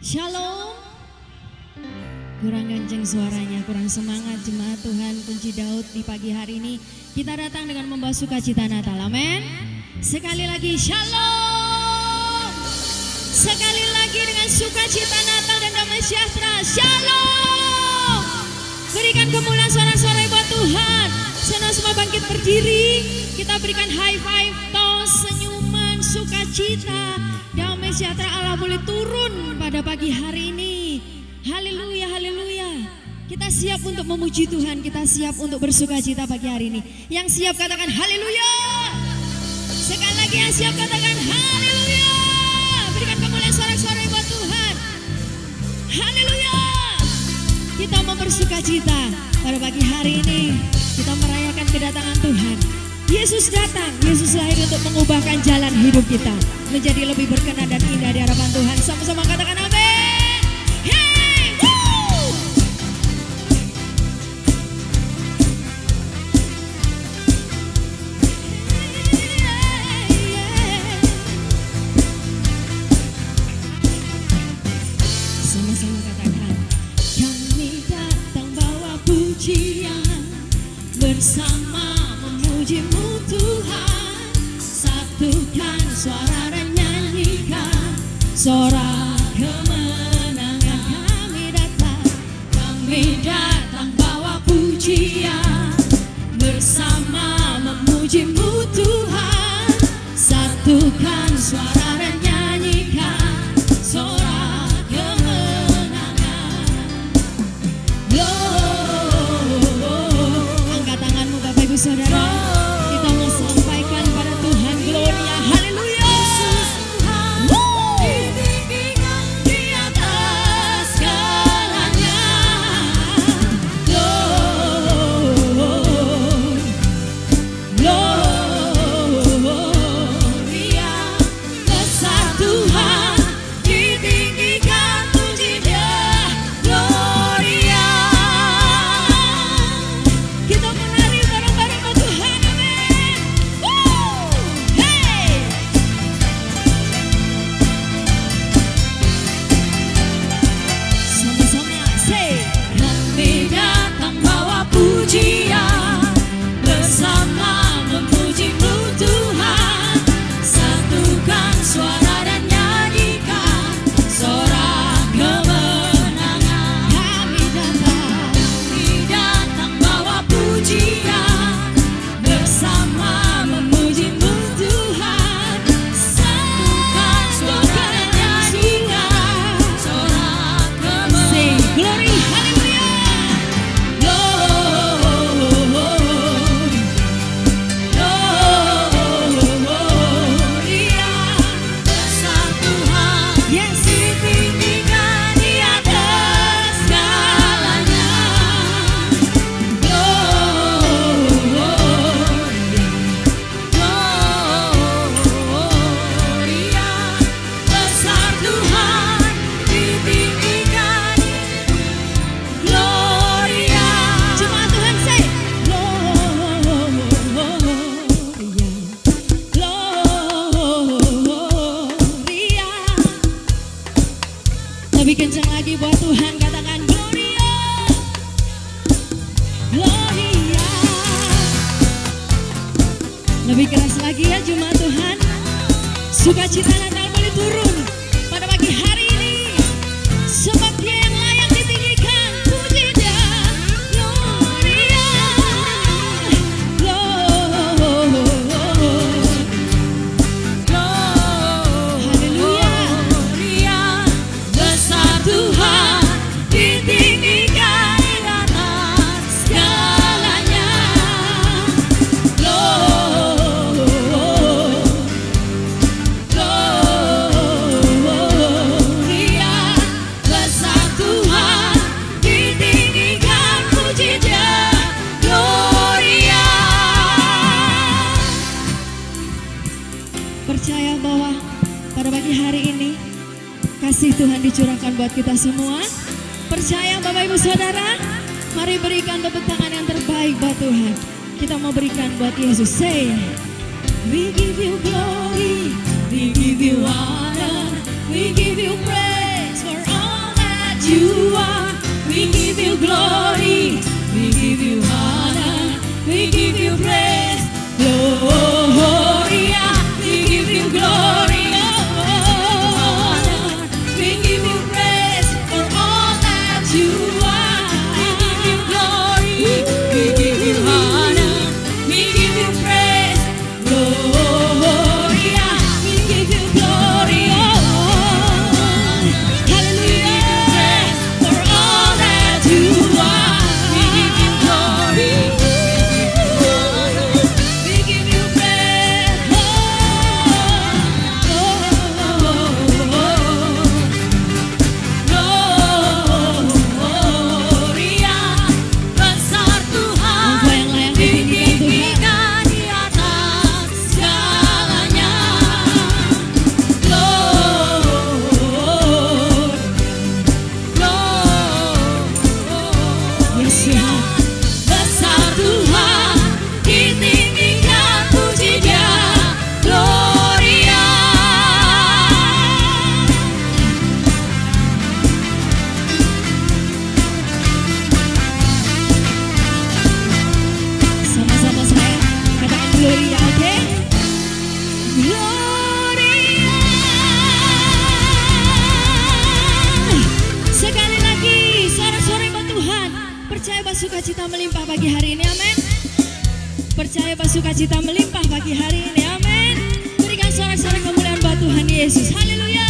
Shalom. Kurang kenceng suaranya, kurang semangat jemaat Tuhan Kunci Daud di pagi hari ini. Kita datang dengan membawa sukacita Natal, amin. Sekali lagi shalom. Sekali lagi dengan sukacita Natal dan damai sejahtera, shalom. Berikan kemuliaan sorak-sorai buat Tuhan. Senang semua bangkit berdiri. Kita berikan high five, tos, senyuman, sukacita. Damai sejahtera Allah boleh turun pada pagi hari ini. Haleluya, haleluya. Kita siap untuk memuji Tuhan, kita siap untuk bersukacita pagi hari ini. Yang siap katakan haleluya. Sekali lagi yang siap katakan haleluya. Berikan kemuliaan sorak-sorai buat Tuhan. Haleluya. Kita mau bersukacita pada pagi hari ini. Kita merayakan kedatangan Tuhan. Yesus datang, Yesus lahir untuk mengubahkan jalan hidup kita menjadi lebih berkenan dan indah di hadapan Tuhan. Sama-sama katakan amin. Hey, woo! Sama-sama katakan, kami datang bawa pujian bersama memuji-Mu Tuhan, satukan suara dan nyanyikan sorak kemenangan. Kami datang bawa pujian bersama memuji-Mu Tuhan, satukan suara dan nyanyikan sorak kemenangan. Angkat tanganmu Bapak Ibu Saudara. Kita mau sampaikan pada Tuhan gloria, haleluya. Ditinggikan di atas segalanya. Gloria, besar Tuhan. Ditinggikan puji Dia, gloria. Kita menari bareng-bareng sama Tuhan, amin. Woo! Hey! Sama-sama say, kami datang bawa pujian bersama memuji-Mu Tuhan, satukan suara dan nyanyikan sorak kemenangan. Kami datang bawa pujian bersama memuji-Mu Tuhan, satukan suara dan nyanyikan sorak kemenangan. Sing glory, haleluya. Gloria, besar Tuhan. Yes. Ditinggikan di atas segalanya. Gloria, besar Tuhan. Ditinggikan. Gloria. Jemaat Tuhan say, Gloria. Lebih kencang lagi buat Tuhan, katakan Gloria. Gloria. Lebih keras lagi ya jemaat Tuhan. Sukacita Natal boleh turun pada pagi hari ini. Sebab Dia yang layak ditinggikan, puji Dia. Gloria. Haleluya. Besar Tuhan. Ditinggikan di atas segalanya. Gloria, besar Tuhan. Ditinggikan puji Dia. Gloria. Percaya bahwa pada pagi hari ini kasih Tuhan dicurahkan buat kita semua. Percaya Bapak Ibu Saudara. Mari berikan tepuk tangan yang terbaik buat Tuhan. Kita mau berikan buat Yesus. Say, sukacita melimpah pagi hari ini. Amin. Berikan sorak-sorai kemuliaan buat Tuhan Yesus. Haleluya.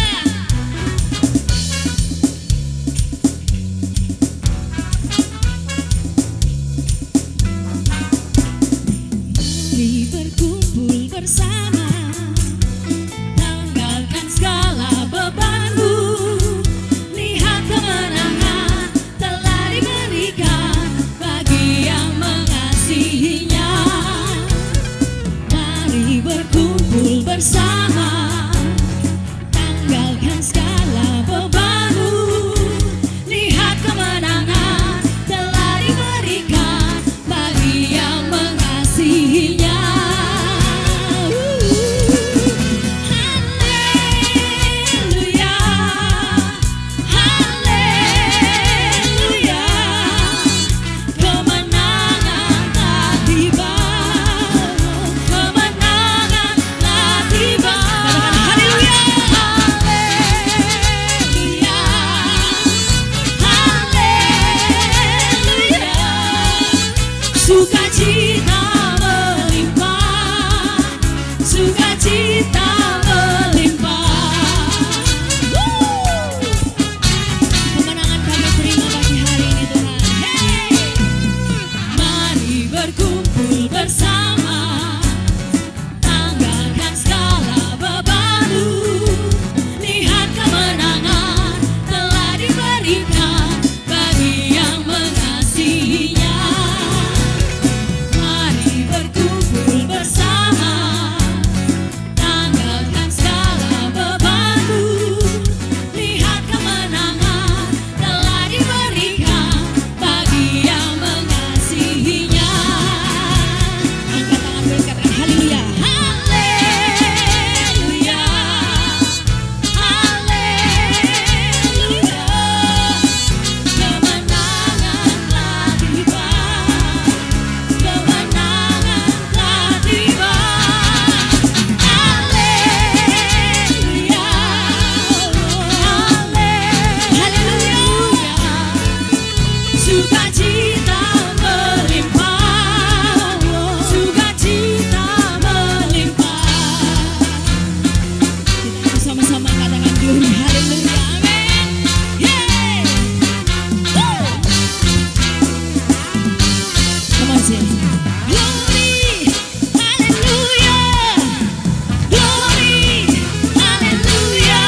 Mari berkumpul bersama, tanggalkan segala bebanmu. Lihat kemenangan telah diberikan bagi yang mengasihinya. Mari berkumpul bersama, tanggalkan segala bebanmu. Lihat kemenangan telah diberikan bagi yang mengasihinya. Haleluya, haleluya, kemenangan telah tiba, kemenangan telah tiba. Haleluya, haleluya, haleluya, sukacita melimpah, sukacita melimpah. Kemenangan kami terima pagi hari ini Tuhan. Hey! Mari berkumpul bersama, tanggalkan segala bebanmu. Lihat kemenangan telah diberikan bagi yang mengasihinya. Mari berkumpul bersama, tanggalkan segala bebanmu. Lihat kemenangan telah diberikan bagi yang mengasihinya. Angkat tangan berkatakan haleluya, haleluya, haleluya, kemenangan telah tiba, kemenangan telah tiba. Haleluya, haleluya, sukacita melimpah, sukacita melimpah. Kita bersama-sama katakan glory, haleluya, amin. Yeay. Woo. Come on, sing. Glory, haleluya, glory, haleluya,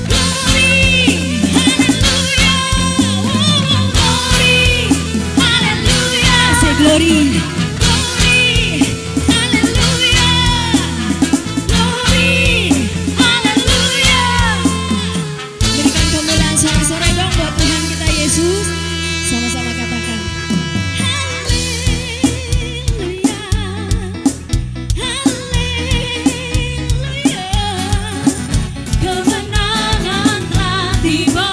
glory, haleluya, glory, haleluya. Say glory, glory, haleluya, glory, haleluya. Berikan kemuliaan sorak-sorai dong buat Tuhan kita Yesus. Sama-sama katakan haleluya, haleluya, kemenangan telah tiba,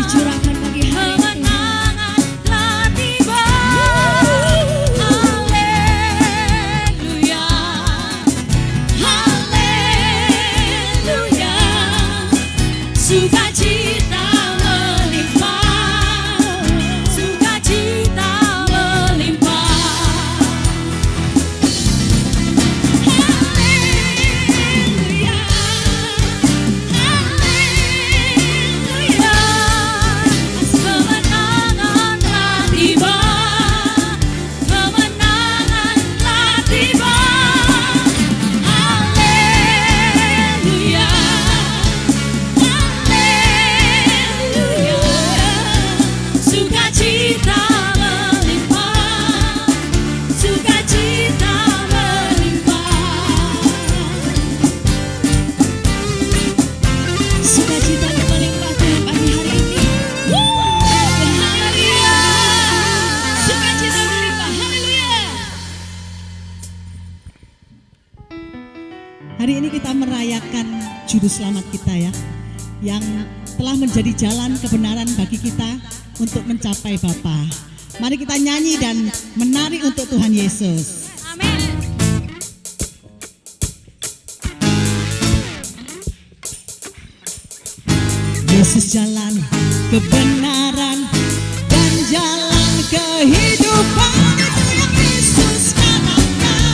dicurahkan pagi hari ini. Kemenangan telah tiba. Haleluya, haleluya, sukacita melimpah, sukacita melimpah. Haleluya, haleluya, kemenangan telah tiba, kemenangan telah tiba. Haleluya, haleluya, sukacita melimpah, sukacita melimpah. Sukacita melimpah Tuhan pagi hari ini. Haleluya, sukacita melimpah. Haleluya. Hari ini kita merayakan juru selamat kita ya, yang telah menjadi jalan kebenaran bagi kita untuk mencapai Bapa. Mari kita nyanyi dan menari untuk Tuhan Yesus. Amin. Yesus jalan kebenaran dan jalan kehidupan. Itu yang Yesus katakan.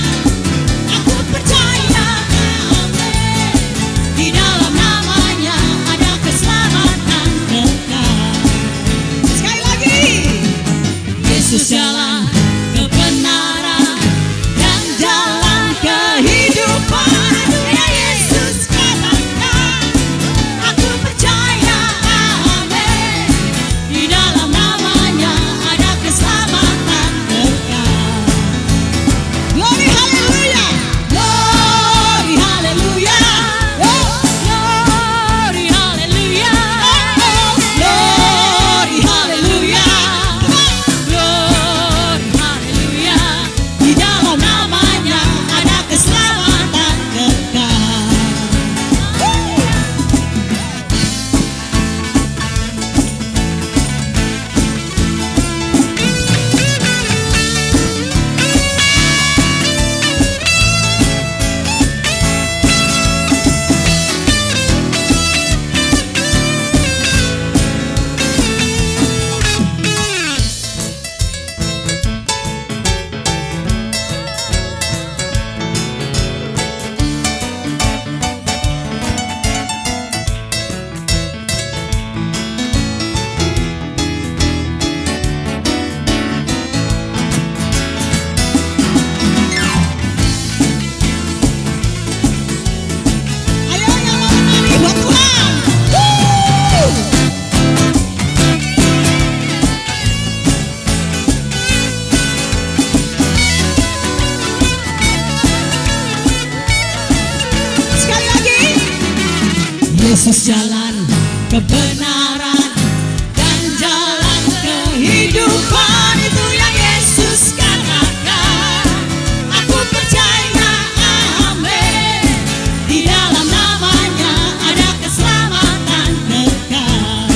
Yesus jalan kebenaran dan jalan kehidupan, itu yang Yesus katakan. Aku percaya, amin. Di dalam namanya ada keselamatan kekal.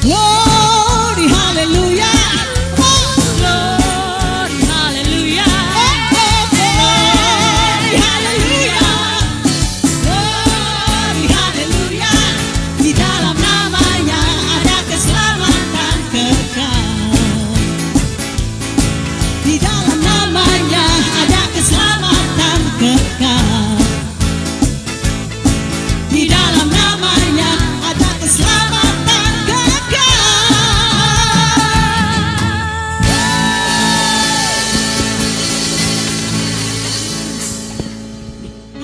Glory, haleluya. Oh, glory, haleluya. Glory, haleluya. Glory, haleluya. Di dalam namanya ada keselamatan kekal. Di dalam namanya ada keselamatan kekal. Di dalam namanya ada keselamatan kekal.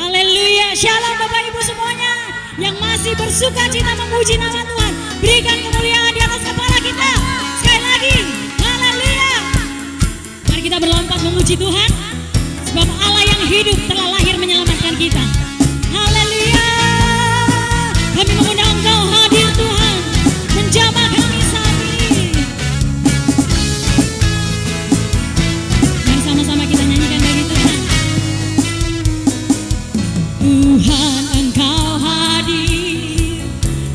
Haleluya. Shalom Bapak Ibu semuanya yang masih bersuka cita memuji nama Tuhan. Berikan kemuliaan di atas kepala kita. Sekali lagi. Haleluya. Mari kita berlompat memuji Tuhan. Sebab Allah yang hidup telah lahir menyelamatkan kita. Haleluya. Kami mengundang Engkau hadir Tuhan. Menjamah kami saat ini. Mari sama-sama kita nyanyikan bagi Tuhan. Tuhan Engkau hadir,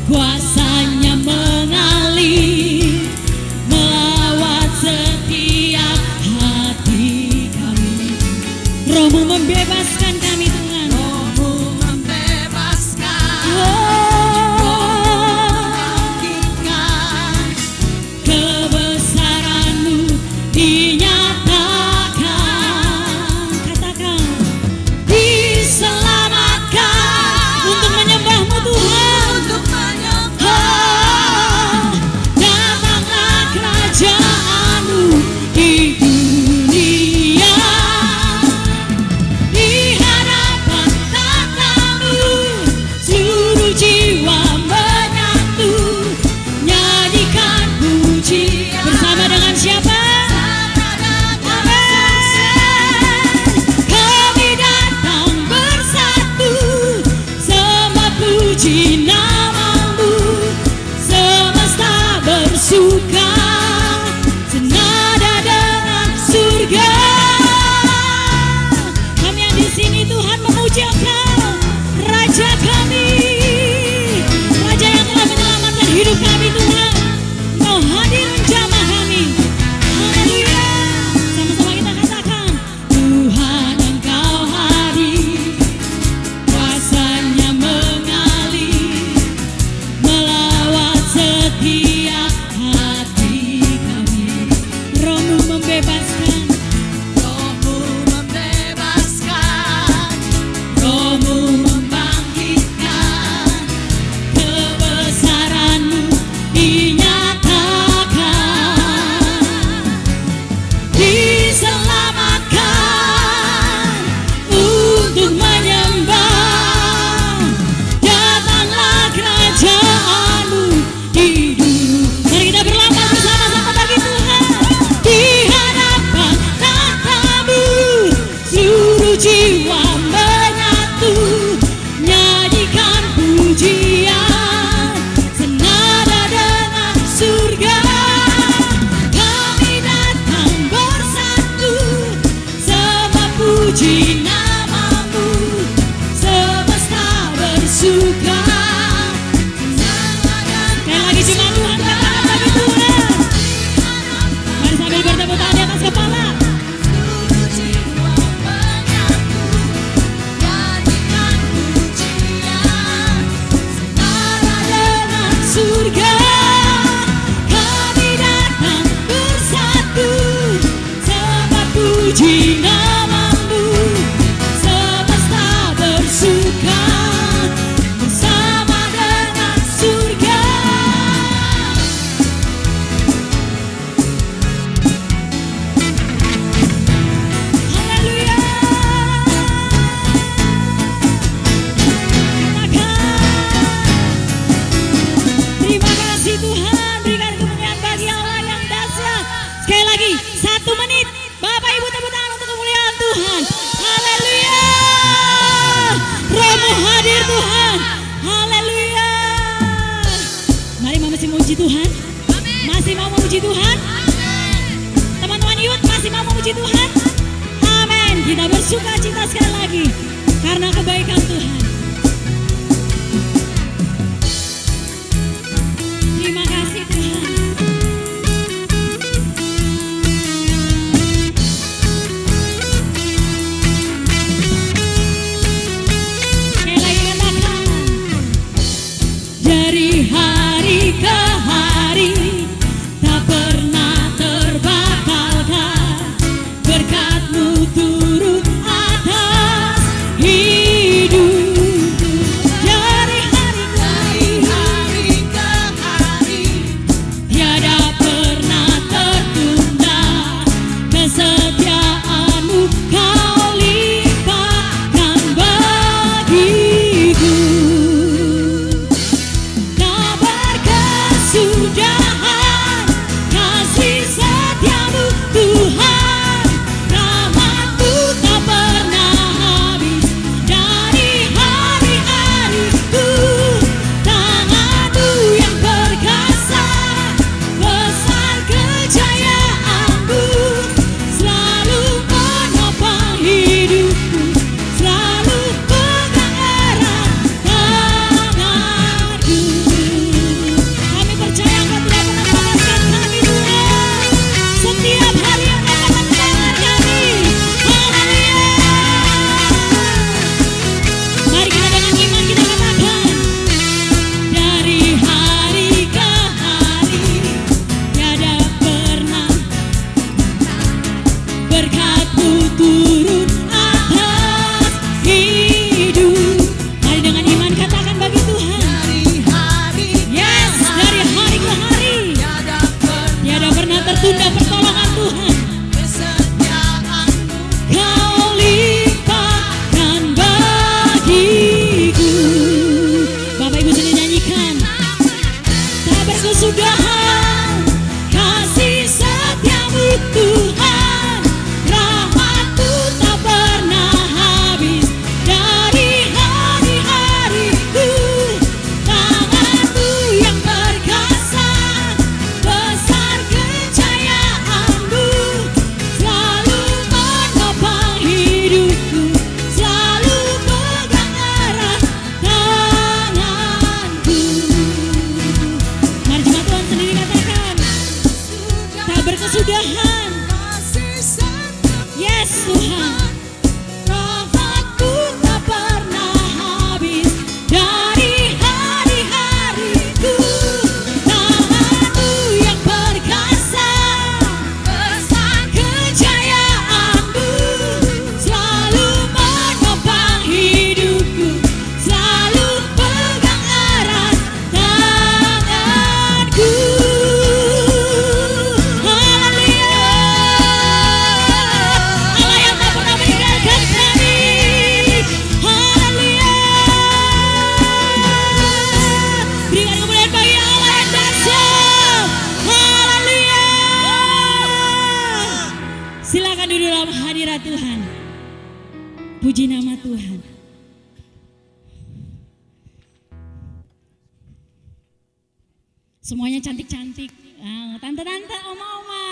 kuasanya mengalir, melawat setiap hati kami. Roh-Mu membebaskan kami Tuhan. Roh-Mu membebaskan, membangkitkan, Kebesaran-Mu dinyatakan. Katakan, diselamatkan untuk menyembah-Mu Tuhan. untuk menyembah. Datanglah kerajaan-Mu di dunia, di hadapan tata-Mu seluruh jiwa menyatu, nyanyikan pujian bersama dengan siapa? Kami datang bersatu, sembah puji nama-Mu, semesta bersuka, senada dengan surga. Kami yang di sini Tuhan memuji Engkau, Raja kami, Raja yang telah menyelamatkan hidup kami Tuhan. Engkau hadir menjamah kami. Haleluya. Sama-sama kita katakan, Tuhan Engkau hadir, kuasanya mengalir, kita bersuka cita sekali lagi karena kebaikan Tuhan. Terima kasih Tuhan. Sekali lagi katakan, dari hari ke hari tak pernah terbatalkan, berkat-Mu turun atas hidupku. Dari hari ke hari tiada pernah tertunda, kesetiaan-Mu Kau limpahkan bagiku. Tak berkesudahan kasih setia-Mu Tuhan, rahmat-Mu tak pernah habis dari hari-hariku. Tangan-Mu yang perkasa, besar kejayaan-Mu, selalu menopang hidupku, selalu pegang erat tanganku. Kami percaya Engkau tidak pernah melepaskan kami Tuhan. Setiap hari Engkau akan mendengar kami. Haleluya. Mari kita dengan iman kita katakan, dari hari ke hari tiada pernah berkat-Mu turun atas hidup. Mari dengan iman katakan bagi Tuhan. Yes, dari hari ke hari tiada pernah tertunda pertolongan Tuhan. Kau limpahkan bagiku. Bapak Ibu sudah nyanyikan. Tak berkesudahan kasih setia-Mu Tuhan, rahmat-Mu tak pernah habis dari hari-hariku. Tangan-Mu yang perkasa, besar kejayaan-Mu, selalu menopang hidupku, selalu pegang erat tanganku. Mari jemaat Tuhan sendiri katakan, tak berkesudahan. Yes Tuhan, rahmat-Mu tak pernah habis dari hari-hariku. Tangan-Mu yang perkasa, besar kejayaan-Mu, selalu menopang hidupku, selalu pegang erat tanganku. Haleluya. Allah yang tak pernah meninggalkan kami. Haleluya. Berikan kemuliaan bagi Allah yang dahsyat. Haleluya. Silakan duduk dalam hadirat Tuhan. Puji nama Tuhan. Semuanya cantik-cantik. Tante-tante, oma-oma,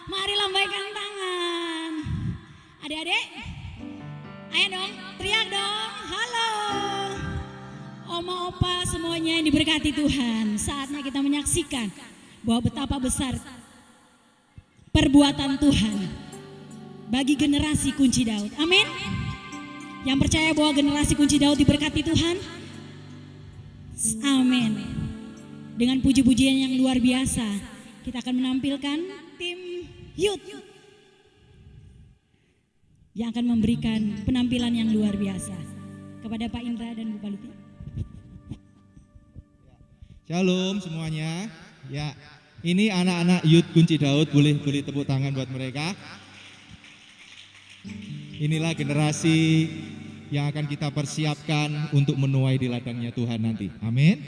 mari lambaikan tangan. Adik-adik, ayo dong, teriak dong. Halo. Oma, opa, semuanya yang diberkati Tuhan. Saatnya kita menyaksikan bahwa betapa besar perbuatan Tuhan bagi generasi kunci Daud. Amin. Yang percaya bahwa generasi kunci Daud diberkati Tuhan. Amin. Dengan puji-pujian yang luar biasa, kita akan menampilkan tim youth yang akan memberikan penampilan yang luar biasa kepada Pak Indra dan Bu Paluti. Shalom semuanya. Ya, ini anak-anak youth kunci Daud, boleh tepuk tangan buat mereka. Inilah generasi yang akan kita persiapkan untuk menuai di ladangnya Tuhan nanti. Amin.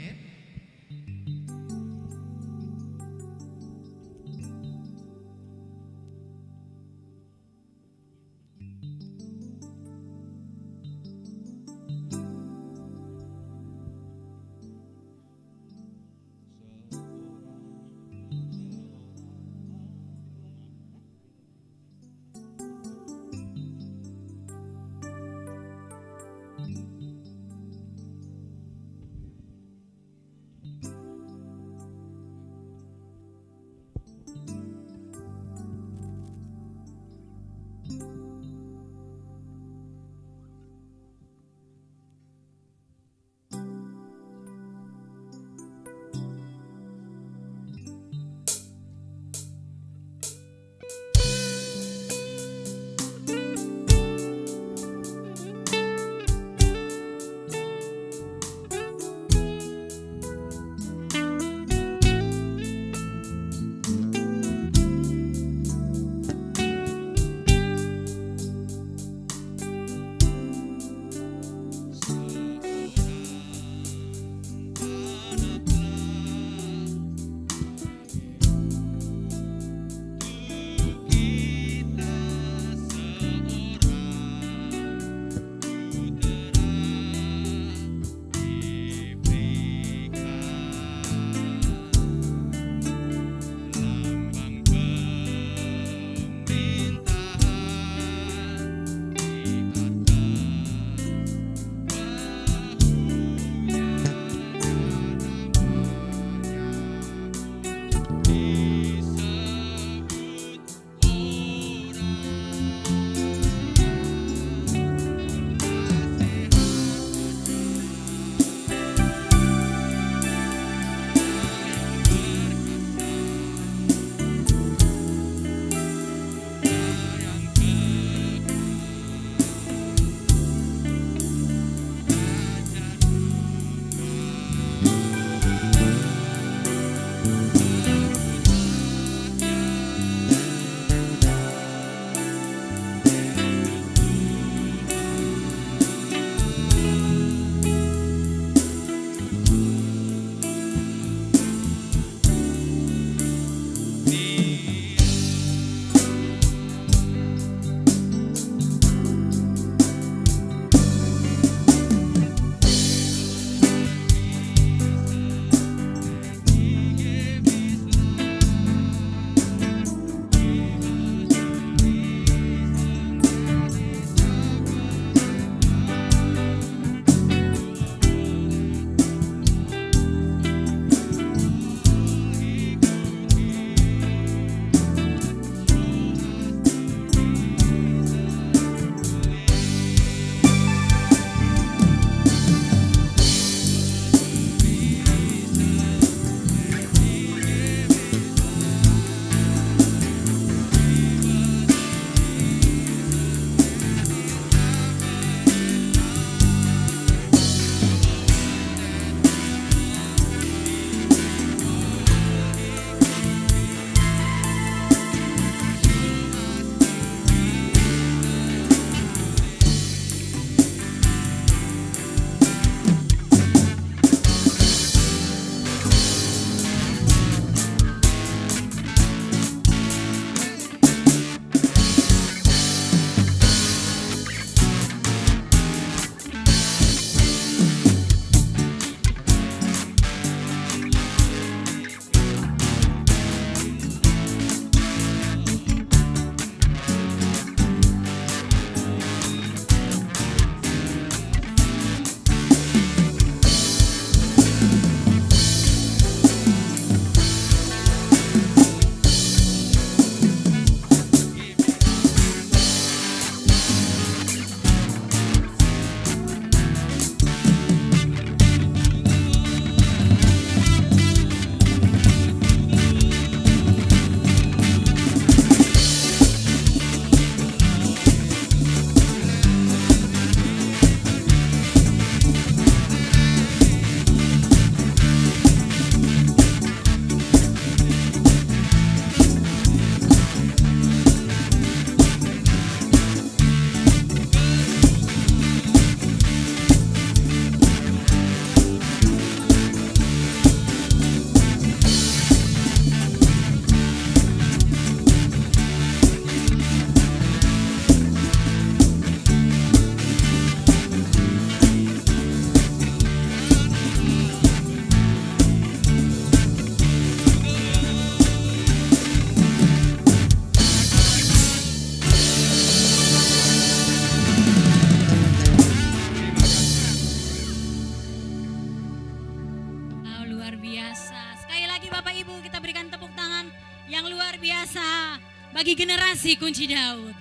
generasi Kunci Daud.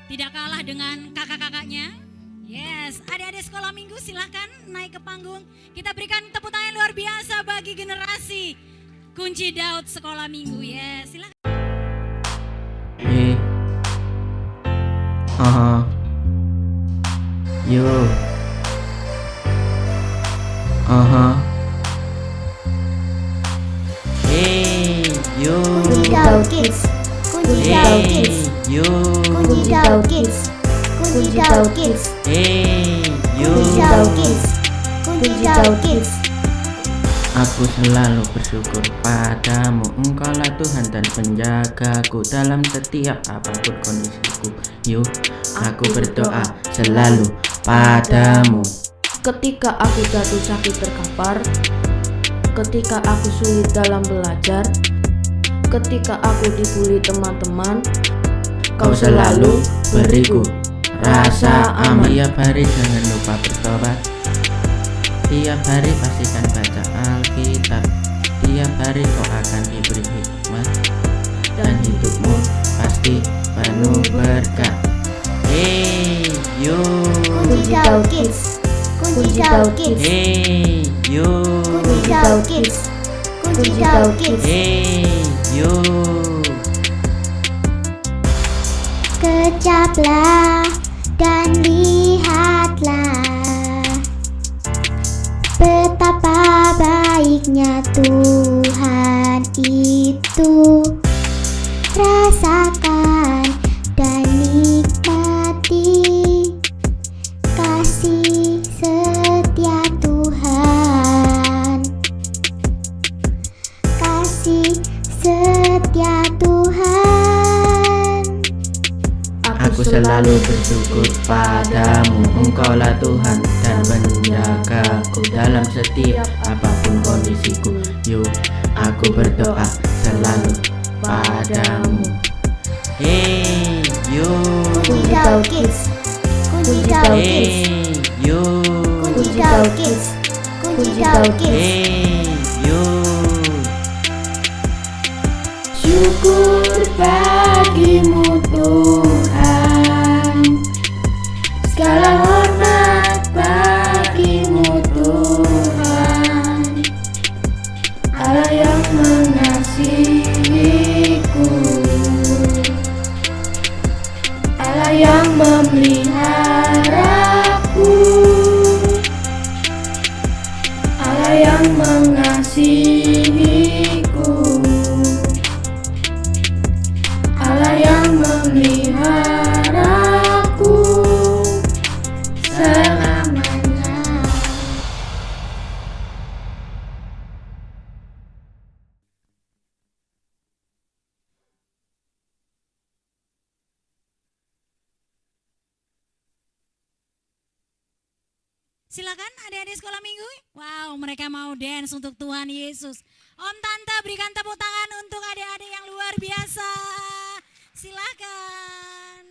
Tidak kalah dengan kakak-kakaknya. Yes, adik-adik sekolah minggu silahkan naik ke panggung. Kita berikan tepuk tangan luar biasa bagi generasi Kunci Daud sekolah minggu. Yes, silahkan. Yo. Hey, yo. Kunci Daud Kids. Kunci Daud Kids. Yo. Kunci Daud Kids. Kunci Daud Kids. Hey, yo. Kunci Daud Kids. Kunci Daud Kids. Aku selalu bersyukur padamu, Engkaulah Tuhan dan penjagaku dalam setiap apapun kondisiku. Yuk, aku berdoa selalu padamu. Ketika aku jatuh sakit terkapar, ketika aku sulit dalam belajar, ketika aku dibully teman-teman, Kau selalu beriku rasa aman. Tiap hari jangan lupa bertobat. Tiap hari pastikan baca Alkitab. Tiap hari kau akan diberi hikmat, dan hidupmu pasti penuh berkah. Hey, yo. Kunci Daud Kids. Kunci Daud Kids. Hey, yo. Kunci Daud Kids. Kunci Daud Kids. Hey, yo. Kecaplah dan lihatlah betapa baiknya Tuhan itu. Rasakan dan nikmati kasih setia Tuhan. Kasih setia Tuhan. Aku selalu bersyukur padamu, Engkaulah Tuhan dan penjagaku dalam setiap apapun kondisiku. Yuk, aku berdoa selalu padamu. Hey, yuk. Kunci Daud Kids. Kunci Daud Kids. Hey, yuk. Kunci Daud Kids. Kunci Daud Kids. Hey, yuk. Syukur bagimu Tuhan, segala hormat bagimu Tuhan, Allah yang mengasihiku, Allah yang memeliharaku, Allah yang mengasihiku, Allah yang memeliharaku selamanya. Silakan adik-adik sekolah minggu. Wow, mereka mau dance untuk Tuhan Yesus. Om Tante berikan tepuk tangan untuk adik-adik yang luar biasa. Silakan.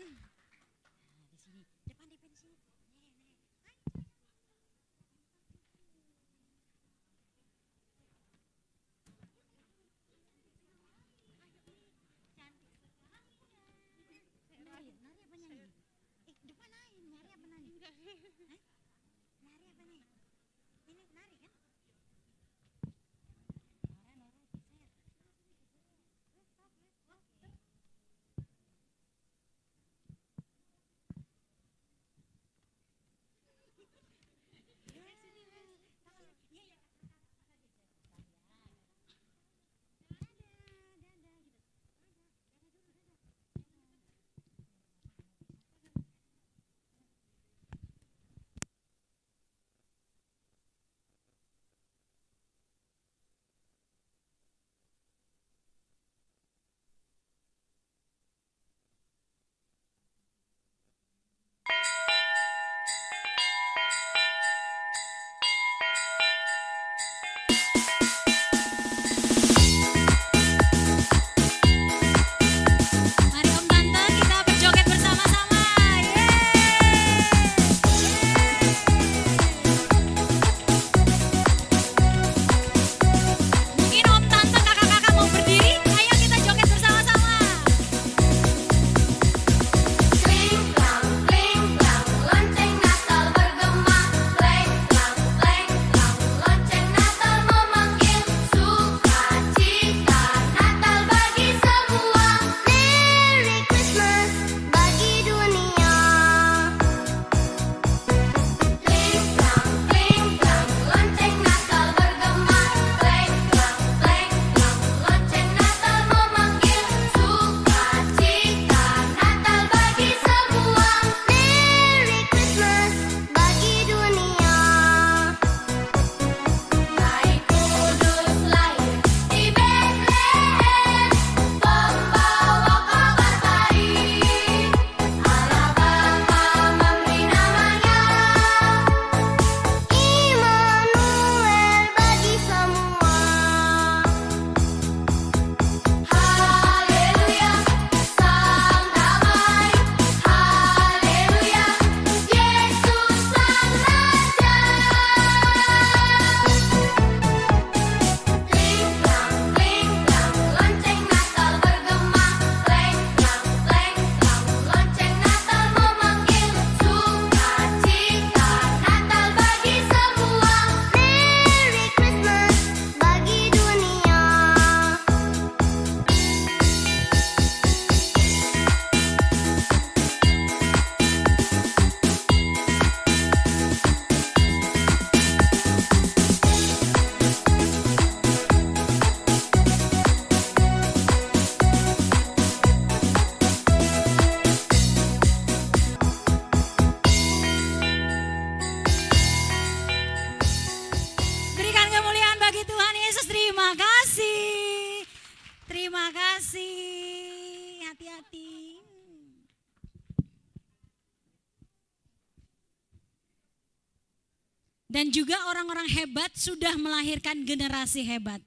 Dan juga orang-orang hebat sudah melahirkan generasi hebat,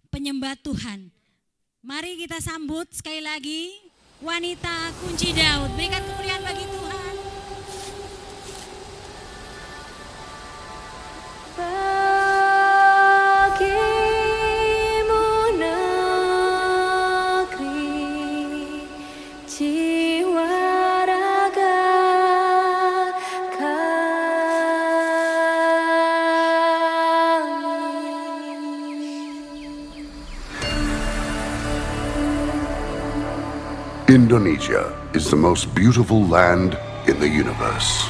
penyembah Tuhan. Mari kita sambut sekali lagi wanita kunci Daud. Berikan kemuliaan bagi Tuhan. Bagimu negeri, jiwa raga kami. Indonesia is the most beautiful land in the universe.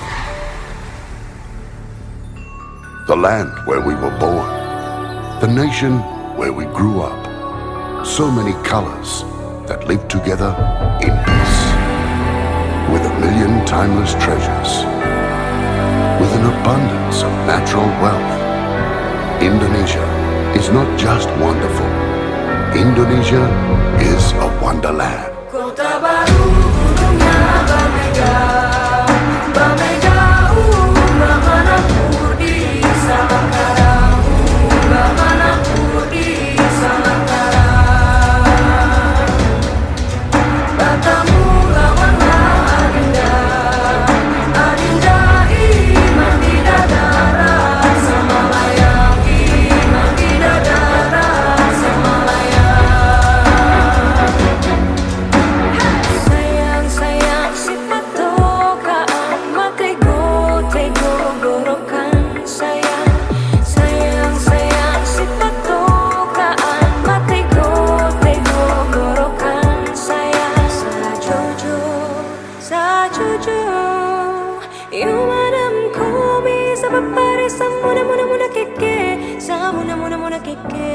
The land where we were born. The nation where we grew up. So many colors that live together in peace. With a million timeless treasures. With an abundance of natural wealth. Indonesia is not just wonderful. Indonesia is a wonderland. Kota baru gunungnya berbeda, berbeda bagaimana di Samangkara, bagaimana di Samangkara. Batamu lawanlah Adinda, Adinda iman di dadara, Samalayang iman di dadara, Samalayang. Sayang sayang si patoka makai go tego gorokan sayang sayang sayang si patoka makai go tego gorokan sayang sajojo you madam ko bisa papare sa muna keke sa muna keke.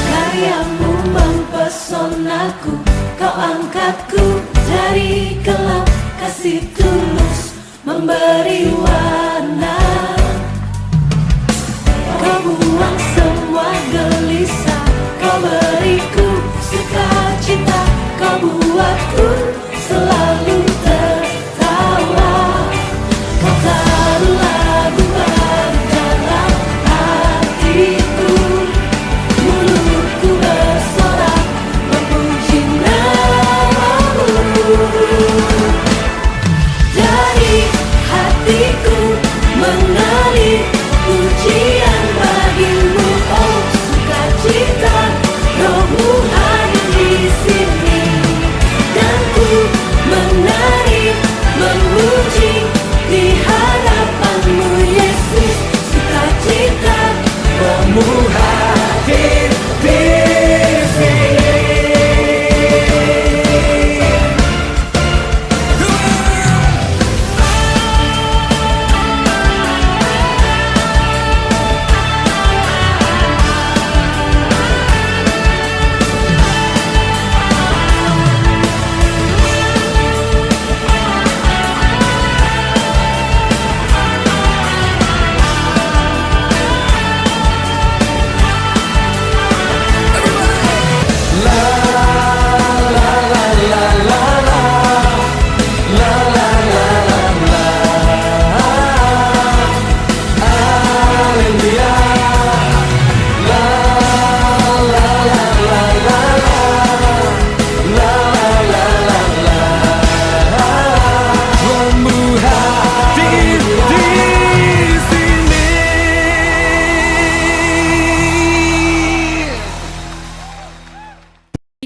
Karyamu mempesonaku, kau angkatku dari gelap, kasih tulus memberi warna. Kau buang semua gelisah, kau beriku sukacita, kau buatku selalu tertawa. Kau taruh lagu baru dalam hatiku. Mulutku bersorak memuji namamu. Dari hatiku mengalir pujian bagimu, oh sukacita, rohmu hadir di sini. Dan ku menari memuji di hadapanmu Yesus, sukacita, rohmu hadir di sini.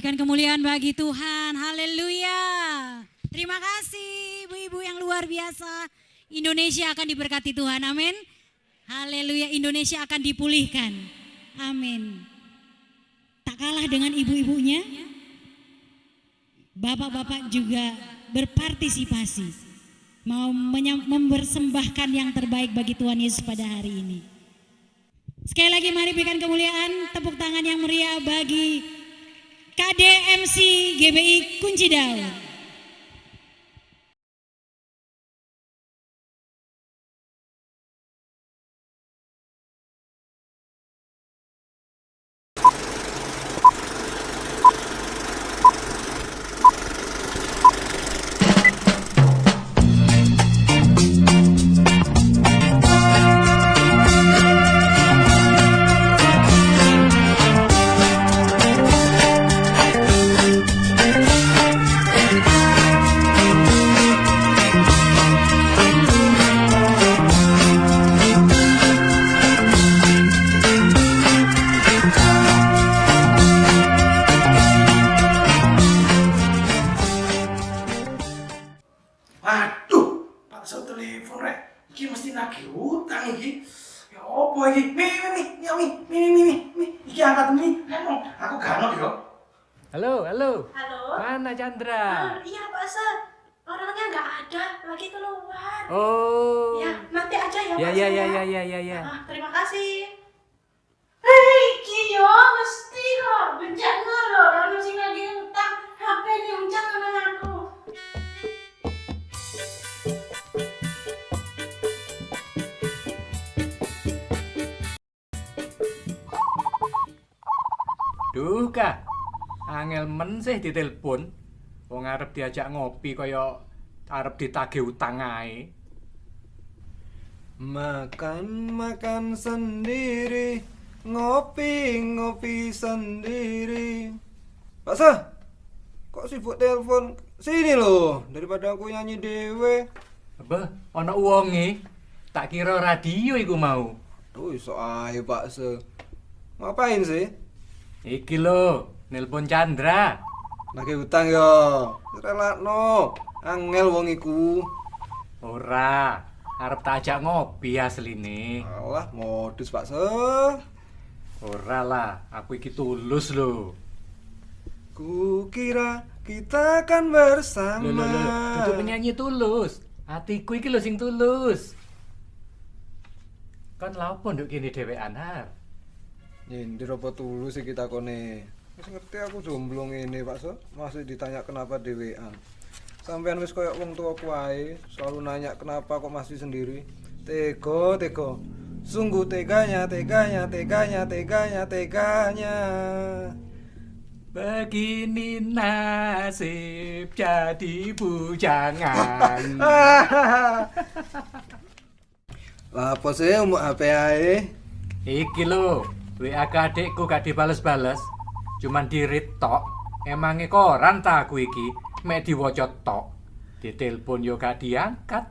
Berikan kemuliaan bagi Tuhan. Haleluya. Terima kasih ibu-ibu yang luar biasa. Indonesia akan diberkati Tuhan. Amin. Haleluya. Indonesia akan dipulihkan. Amin. Tak kalah dengan ibu-ibunya, bapak-bapak juga berpartisipasi. Mau mempersembahkan yang terbaik bagi Tuhan Yesus pada hari ini. Sekali lagi mari berikan kemuliaan, tepuk tangan yang meriah bagi KDMC GBI Kunci Daud. Aduh, Pak So telepon rek. Iki mesti nagih utang iki. Ya opo iki? Mi. Iki angkat mi. Ngomong, aku gak ono yo. Halo. Halo? Mana Chandra? Iya Pak Se, orangnya nggak ada, lagi keluar. Oh. Ya, nanti aja ya Pak Ya. Se. Terima kasih. Iki yo mesti kok, bencana loh, orang sing lagi utang, HP diuncang sama aku. Duh kah, angel men sih ditelepon. Wong arep diajak ngopi kaya arep ditagih utang ae. Makan sendiri, ngopi sendiri. Pak Sah, kok sibuk telepon sini loh, daripada aku nyanyi dewe. Apa? Ana wonge. Tak kira radio iku mau. Tuh iso ae Pak Sah. Ngapain sih? Iki lho, nelpon Chandra. Nagih utang yo. Relakno. Angel wong iku. Ora, arep tak ajak ngopi asline. Alah, modus Pak Sah. Ora lah, aku iki tulus lho. Kukira kita akan bersama. Lho, dudu penyanyi tulus. Atiku iki lho sing tulus. Kan lapo nduk kene dhewean har. Nyindir apa tulus sih kita kone. Wis ngerti aku jomblo ngene Pak So. Masih ditanya kenapa dewean. Sampean wis koyo wong tuaku wae, selalu nanya kenapa kok masih sendiri. Tega. Sungguh teganya. Begini nasib jadi bujangan. Lah apa sih umuk HP ae? Iki lho, WA ke adikku gak dibales-bales. Cuman di-read tok. Emange koran ta aku iki, mek diwaca tok. Ditelepon yo gak diangkat.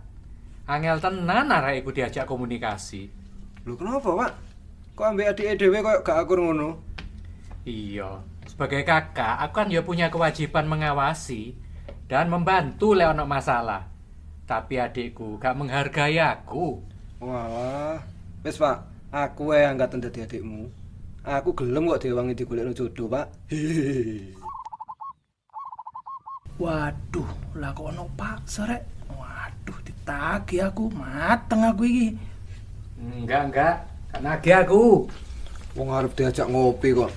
Angel tenan arek iku diajak komunikasi. Lho kenapa, Pak? Kok ambek adike dhewe koyo gak akur ngono? Iya, sebagai kakak, aku kan ya punya kewajiban mengawasi dan membantu lek ono masalah. Tapi adikku gak menghargai aku. Walah, wis Pak, aku wae angkat dadi adikmu. Aku gelem kok diwangi digolekno jodoh, Pak. Waduh, lah kok ono Pak Serek. Waduh, ditagih aku, mateng aku iki. Enggak, gak nagih aku. Wong arep diajak ngopi kok.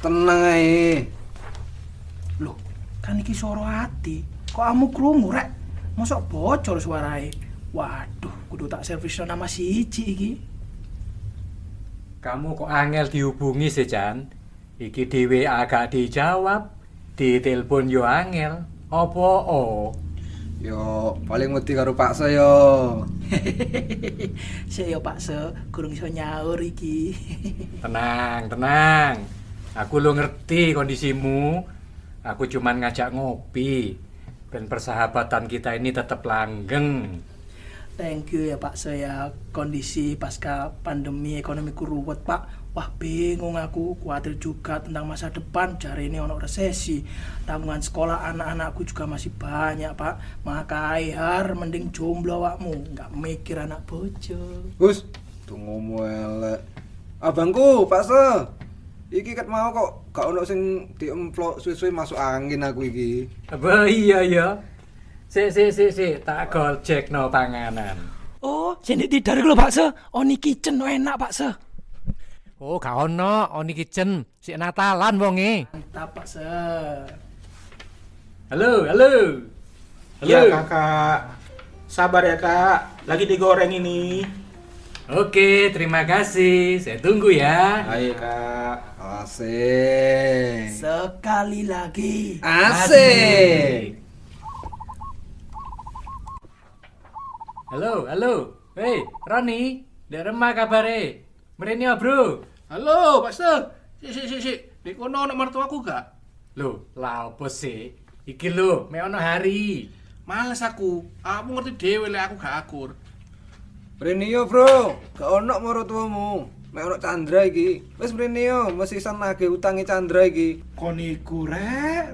Tenang ae. Loh, kan iki suara hati. Kok kamu krungu rek? Mosok bocor suarae. Waduh, kudu tak servis nama siji iki. Kamu kok angel dihubungi sih, Chan? Iki di WA gak dijawab, di telepon yo angel. Apa Yo, paling wedi karo Pak Se yo. Sik yo Pak Se, kurang iso nyaur iki. Tenang. Aku lo ngerti kondisimu. Aku cuman ngajak ngopi. Dan persahabatan kita ini tetap langgeng. Thank you ya Pak Se ya. Kondisi pasca pandemi ekonomiku ruwet Pak. Wah bingung aku, khawatir juga tentang masa depan. Jari ini ono resesi. Tanggungan sekolah anak-anakku juga masih banyak Pak. Makai har mending jomblo awakmu, nggak mikir anak bojo. Gus, tunggu elek. Abangku, Pak Se. Iki ket mau kok gak ono sing diemplok suwe-suwe masuk angin aku iki. Apa iya ya? Si, tak gojek no panganan. Oh, sini tidak lho Pak Se. Oni kitchen enak Pak Se. Oh, gak ono, Oni Kitchen, sik Natalan wonge. Mantap Pak Se. Halo, halo. Iya kakak, sabar ya kak, lagi digoreng ini. Oke, terima kasih. Saya tunggu ya. Ayo kak. Asik. Sekali lagi. Asik. Halo, halo. Hei, Roni, ndek remah kabare. Mrene ya, Bro. Halo Pak Se, si, di kono ono mertuaku gak? Loh, lah apa sih? Iki lho, mek ono hari. Males aku ngerti dhewe lek aku gak akur. Mrene yo, Bro. Gak ono maratuamu. Mek ono Chandra iki. Wis mrene yo, mesti iso nagih utange Chandra iki. Kon iku rek.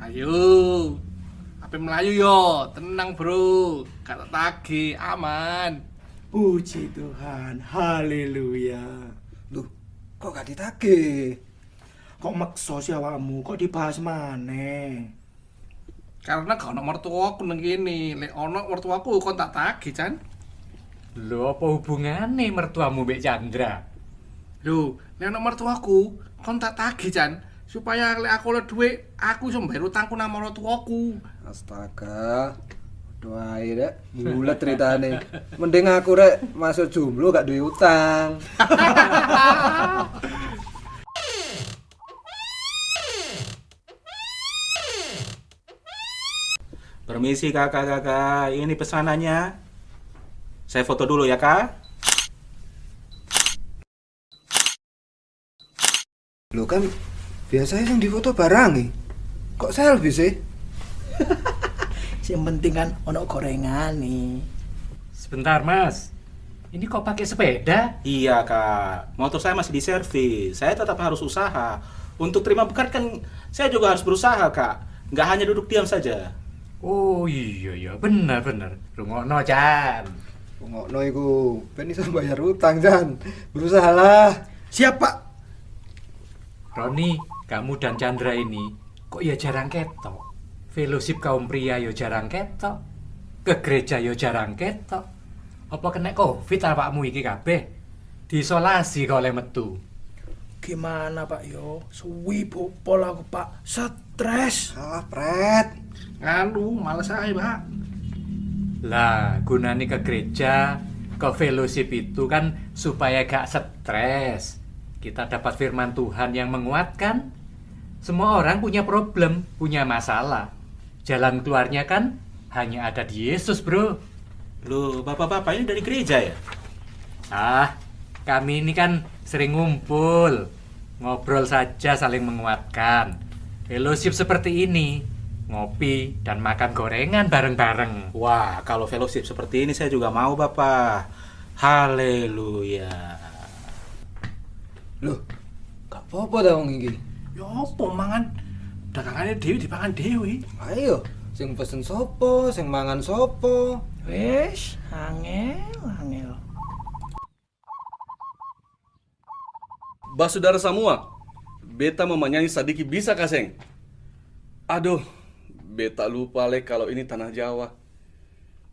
Ayo. Ape melayu yo, tenang bro. Gak tak tagih, aman. Puji Tuhan, haleluya. Loh, kok gak ditagih? Kok maksa sih awakmu, kok dibahas maneh? Karena gak ono mertuaku nang kene. Lek ono mertuaku kon tak tagih, Chan. Lho, apa hubungane mertuamu mbek Chandra? Lho, nek ono mertuaku kon tak tagih, Chan. Supaya lek aku oleh dhuwit, aku iso mbayar utangku nang mertuaku. Astaga. Doain rek, bulet ceritane. Mending aku rek masuk jomblo gak duwe utang. Permisi kakak-kakak, ini pesanannya. Saya foto dulu ya kak. Loh kan biasanya yang difoto barang nih. Kok selfie sih? Yang penting kan ono gorengan nih. Sebentar, Mas. Ini kok pakai sepeda? Iya kak, motor saya masih di servis. Saya tetap harus usaha. Untuk terima berkat kan saya juga harus berusaha kak. Nggak hanya duduk diam saja. Oh iya, benar. Rungokno, Chan. Ngokno iku, ben iso bayar utang, Jan. Berusahalah. Siapa? Roni, kamu dan Chandra ini kok ya jarang ketok. Fellowship kaum pria yo jarang ketok. Ke gereja yo jarang ketok. Apa kena Covid awakmu iki kabeh? Diisolasi kok oleh metu. Gimana Pak yo? Suwi bopol aku Pak. Stres. Alah, Pret. Males aja pak. Lah, gunane ke gereja, ke fellowship itu kan supaya gak stres. Kita dapat firman Tuhan yang menguatkan. Semua orang punya problem, punya masalah. Jalan keluarnya kan hanya ada di Yesus, bro. Loh, bapak-bapak ini dari gereja ya? Ah, kami ini kan sering ngumpul. Ngobrol saja saling menguatkan. Fellowship seperti ini, ngopi dan makan gorengan bareng-bareng. Wah, kalau fellowship seperti ini saya juga mau bapak. Haleluya. Loh, gak apa-apa dah wong iki. Ya apa mangan? Dagangannya dewi dipangan dewi. Ayo, sing pesen sopo, sing mangan sopo. Wes, angel. Bah saudara semua, beta mau menyanyi sadiki bisa kaseng? Aduh, beta lupa lek kalau ini tanah Jawa.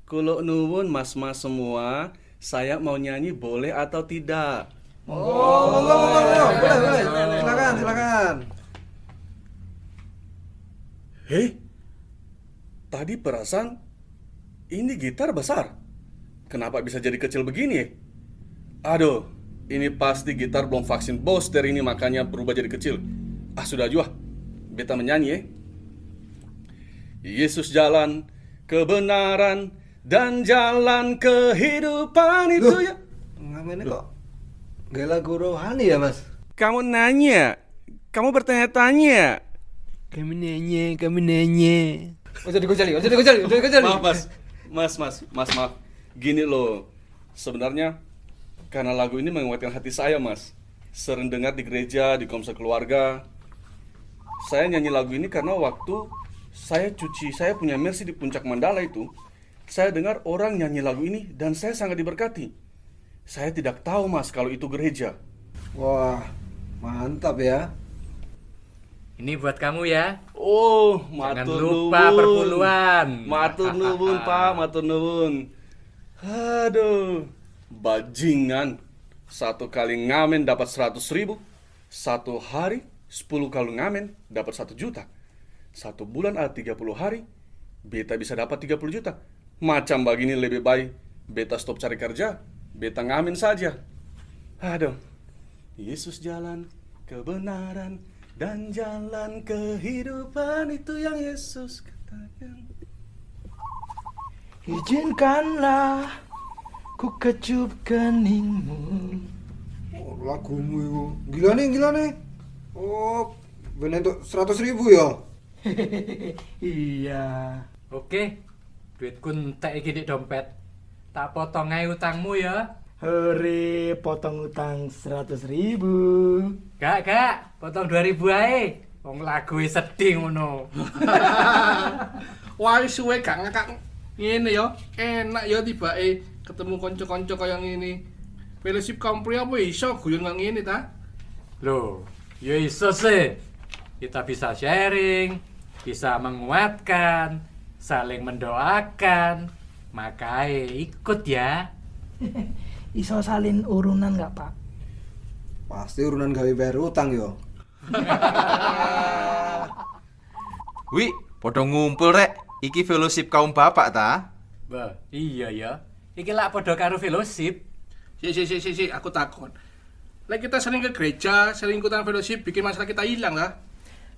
Kulo nuwun mas-mas semua, saya mau nyanyi boleh atau tidak? Monggo. Boleh. Silakan. Hei, tadi perasaan ini gitar besar. Kenapa bisa jadi kecil begini ya? Aduh, ini pasti gitar belum vaksin booster ini makanya berubah jadi kecil. Sudah juga, beta menyanyi ya. Yesus jalan kebenaran dan jalan kehidupan itu ya. Ngamen kok gak lagu rohani ya, Mas? Kamu nanya, kamu bertanya-tanya. Kami nanya. Udah dikocali. Maaf, maaf. Gini loh, sebenarnya karena lagu ini menguatkan hati saya, Mas. Sering dengar di gereja, di komsel keluarga. Saya nyanyi lagu ini karena waktu saya punya Mercy di Puncak Mandala itu, saya dengar orang nyanyi lagu ini dan saya sangat diberkati. Saya tidak tahu, Mas, kalau itu gereja. Wah, mantap ya. Ini buat kamu ya. Oh, Jangan matur lupa nuwun. perpuluhan. Matur nuwun, Pak, matur nuwun. Aduh, bajingan. 1 kali ngamen dapat 100.000. 1 hari 10 kali ngamen dapat 1 juta. 1 bulan ada 30 hari, beta bisa dapat 30 juta. Macam begini lebih baik beta stop cari kerja, beta ngamen saja. Aduh. Yesus jalan kebenaran dan jalan kehidupan, itu yang Yesus katakan. Izinkanlah ku kecup keningmu. Oh, lagumu itu gila nih. Oh, bener untuk 100.000 ya? Iya. Oke, duitku entek iki di dompet. Tak potong ae utangmu ya. Hore, potong utang 100.000. Gak, potong 2.000 ae. Wong lagu sedih ngono. Wah, suwe gak ngakak ngene ya. Enak ya tibake ketemu kanca-kanca kaya ngene. Fellowship kaum pria apa iso guyon kaya ngene ta? Loh, ya iso sih. Kita bisa sharing, bisa menguatkan, saling mendoakan. Makanya ikut ya. Iso salin urunan nggak Pak? Pasti urunan gawe bayar utang yo. Wi, podo ngumpul rek. Iki fellowship kaum bapak ta? Bah, iya ya. Iki lak padha karo fellowship. Si, aku takut. Lek kita sering ke gereja, sering ikutan fellowship, bikin masalah kita hilang lah.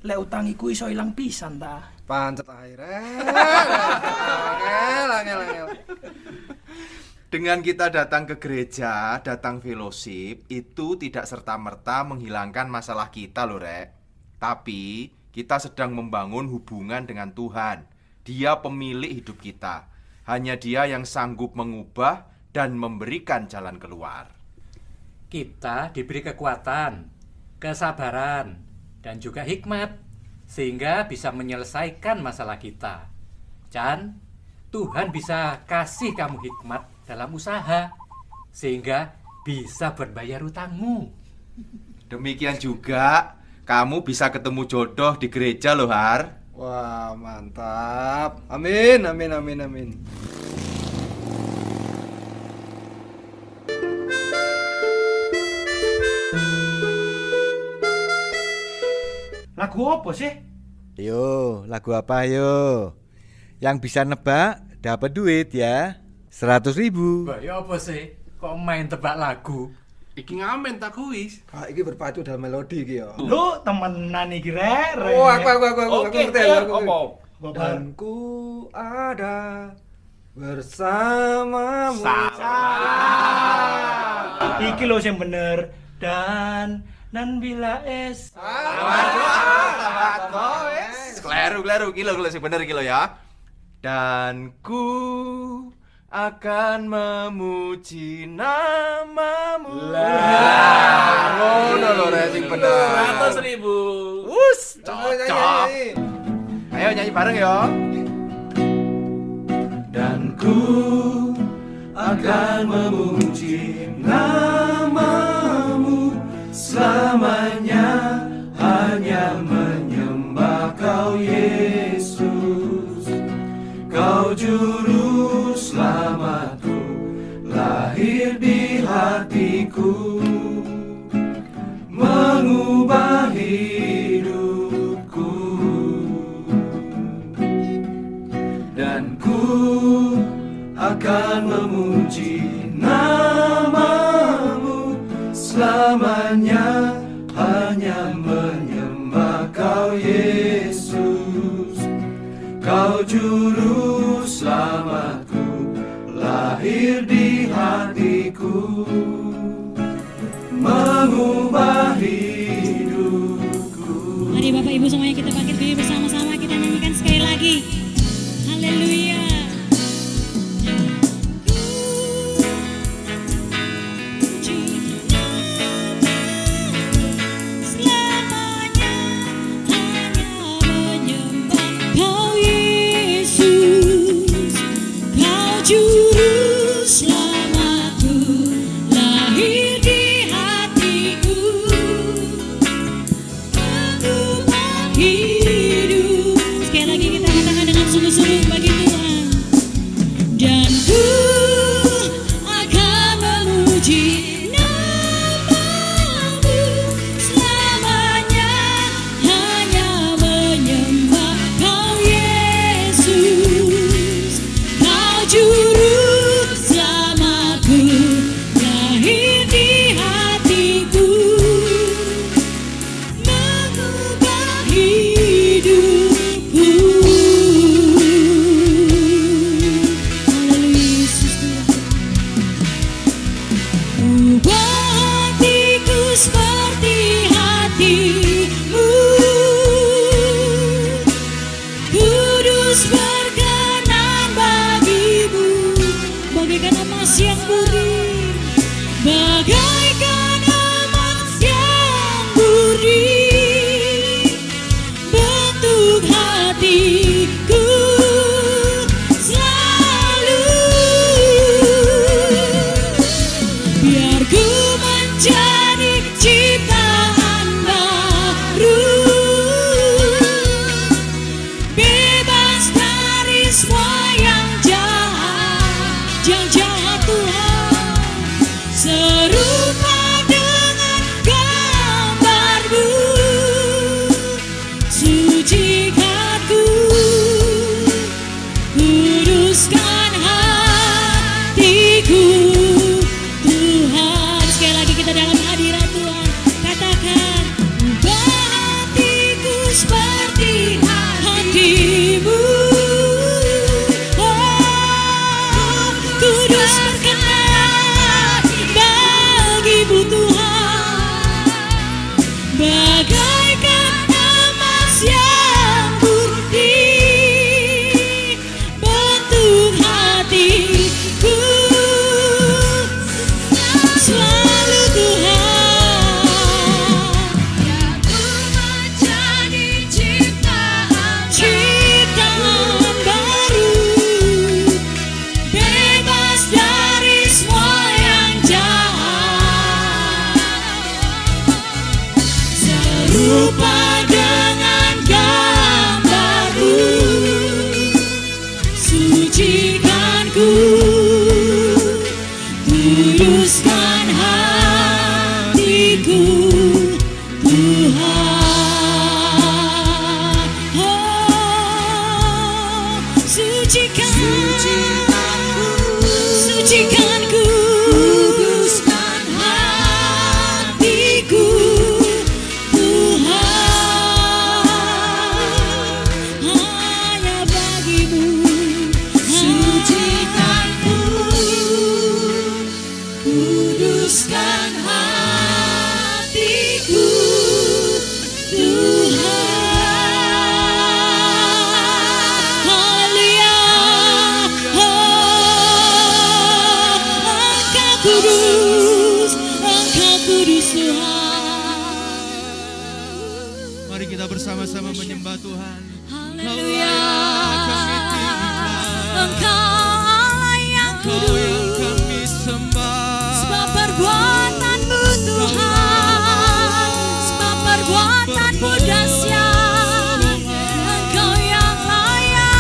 Lek utang iku iso ilang pisan ta. Pancet akhirnya. Angel. Dengan kita datang ke gereja, datang fellowship, itu tidak serta-merta menghilangkan masalah kita loh rek. Tapi kita sedang membangun hubungan dengan Tuhan. Dia pemilik hidup kita. Hanya Dia yang sanggup mengubah dan memberikan jalan keluar. Kita diberi kekuatan, kesabaran, dan juga hikmat, sehingga bisa menyelesaikan masalah kita. Dan Tuhan bisa kasih kamu hikmat dalam usaha, sehingga bisa berbayar utangmu. Demikian juga kamu bisa ketemu jodoh di gereja loh Har. Wah, mantap. Amin. Lagu apa sih? Yo, lagu apa yo? Yang bisa nebak dapat duit ya. 100.000. Bah, ya apa sih? Kok main tebak lagu? Iki ngamen tak kuis. Iki berpacu dalam melodi iki ya. Lu temenan iki rek. Oh, aku Oke, ngerti ayo, aku. apa? Dan ku ada bersamamu. Iki lo yang bener. Dan bila es. Kleru, kilo sih bener kilo ya. Dan ku akan memuji namamu. Ngono lho rek sing bener. 100.000. Us, cocok. Ayo nyanyi bareng ya. Dan ku akan memuji namamu selamanya, hanya menyembah Kau Yesus. Kau juru selamatku, lahir di hatiku, mengubah hidupku. Dan ku akan memuji namamu selamanya, hanya menyembah Kau Yesus. Kau juru selamatku, lahir di hatiku, mengubah hidupku. Mari Bapak Ibu semuanya kita bangkit berdiri bersama-sama, kita nyanyikan sekali lagi. Haleluya. Juru selamatku, lahir di hatiku, mengubah hidup. Sekali lagi kita katakan dengan sungguh-sungguh bagi Tuhan. bagaikan emas yang murni, bagaikan emas yang murni, bentuk hatiku selalu, biar ku menjadi ciptaan baru, bebas dari semua yang jahat Tuhan, serupa dengan gambarmu, sucikan ku, kuduskan hatiku Tuhan. Sekali lagi kita dalam hadirat Tuhan, katakan, ubah hatiku seperti hatimu. Oh, kudus berkenan bagimu Tuhan, bagaikan emas yang murni, bentuk hatiku selalu Tuhan, biar ku menjadi ciptaan baru, bebas dari semua yang jahat, serupa dengan gambarmu, sucikan ku, kuduskan hatiku Tuhan. Oh, sucikan ku, kuduskan hatiku Tuhan, hanya bagimu. Sucikan ku, kuduskan hatiku Tuhan. Haleluya. Engkau kudus Tuhan. Mari kita bersama-sama menyembah Tuhan. Haleluya. Engkau Allah yang kudus, kami sembah. sebab perbuatanmu Tuhan, sebab perbuatanmu dahsyat. Engkau yang layak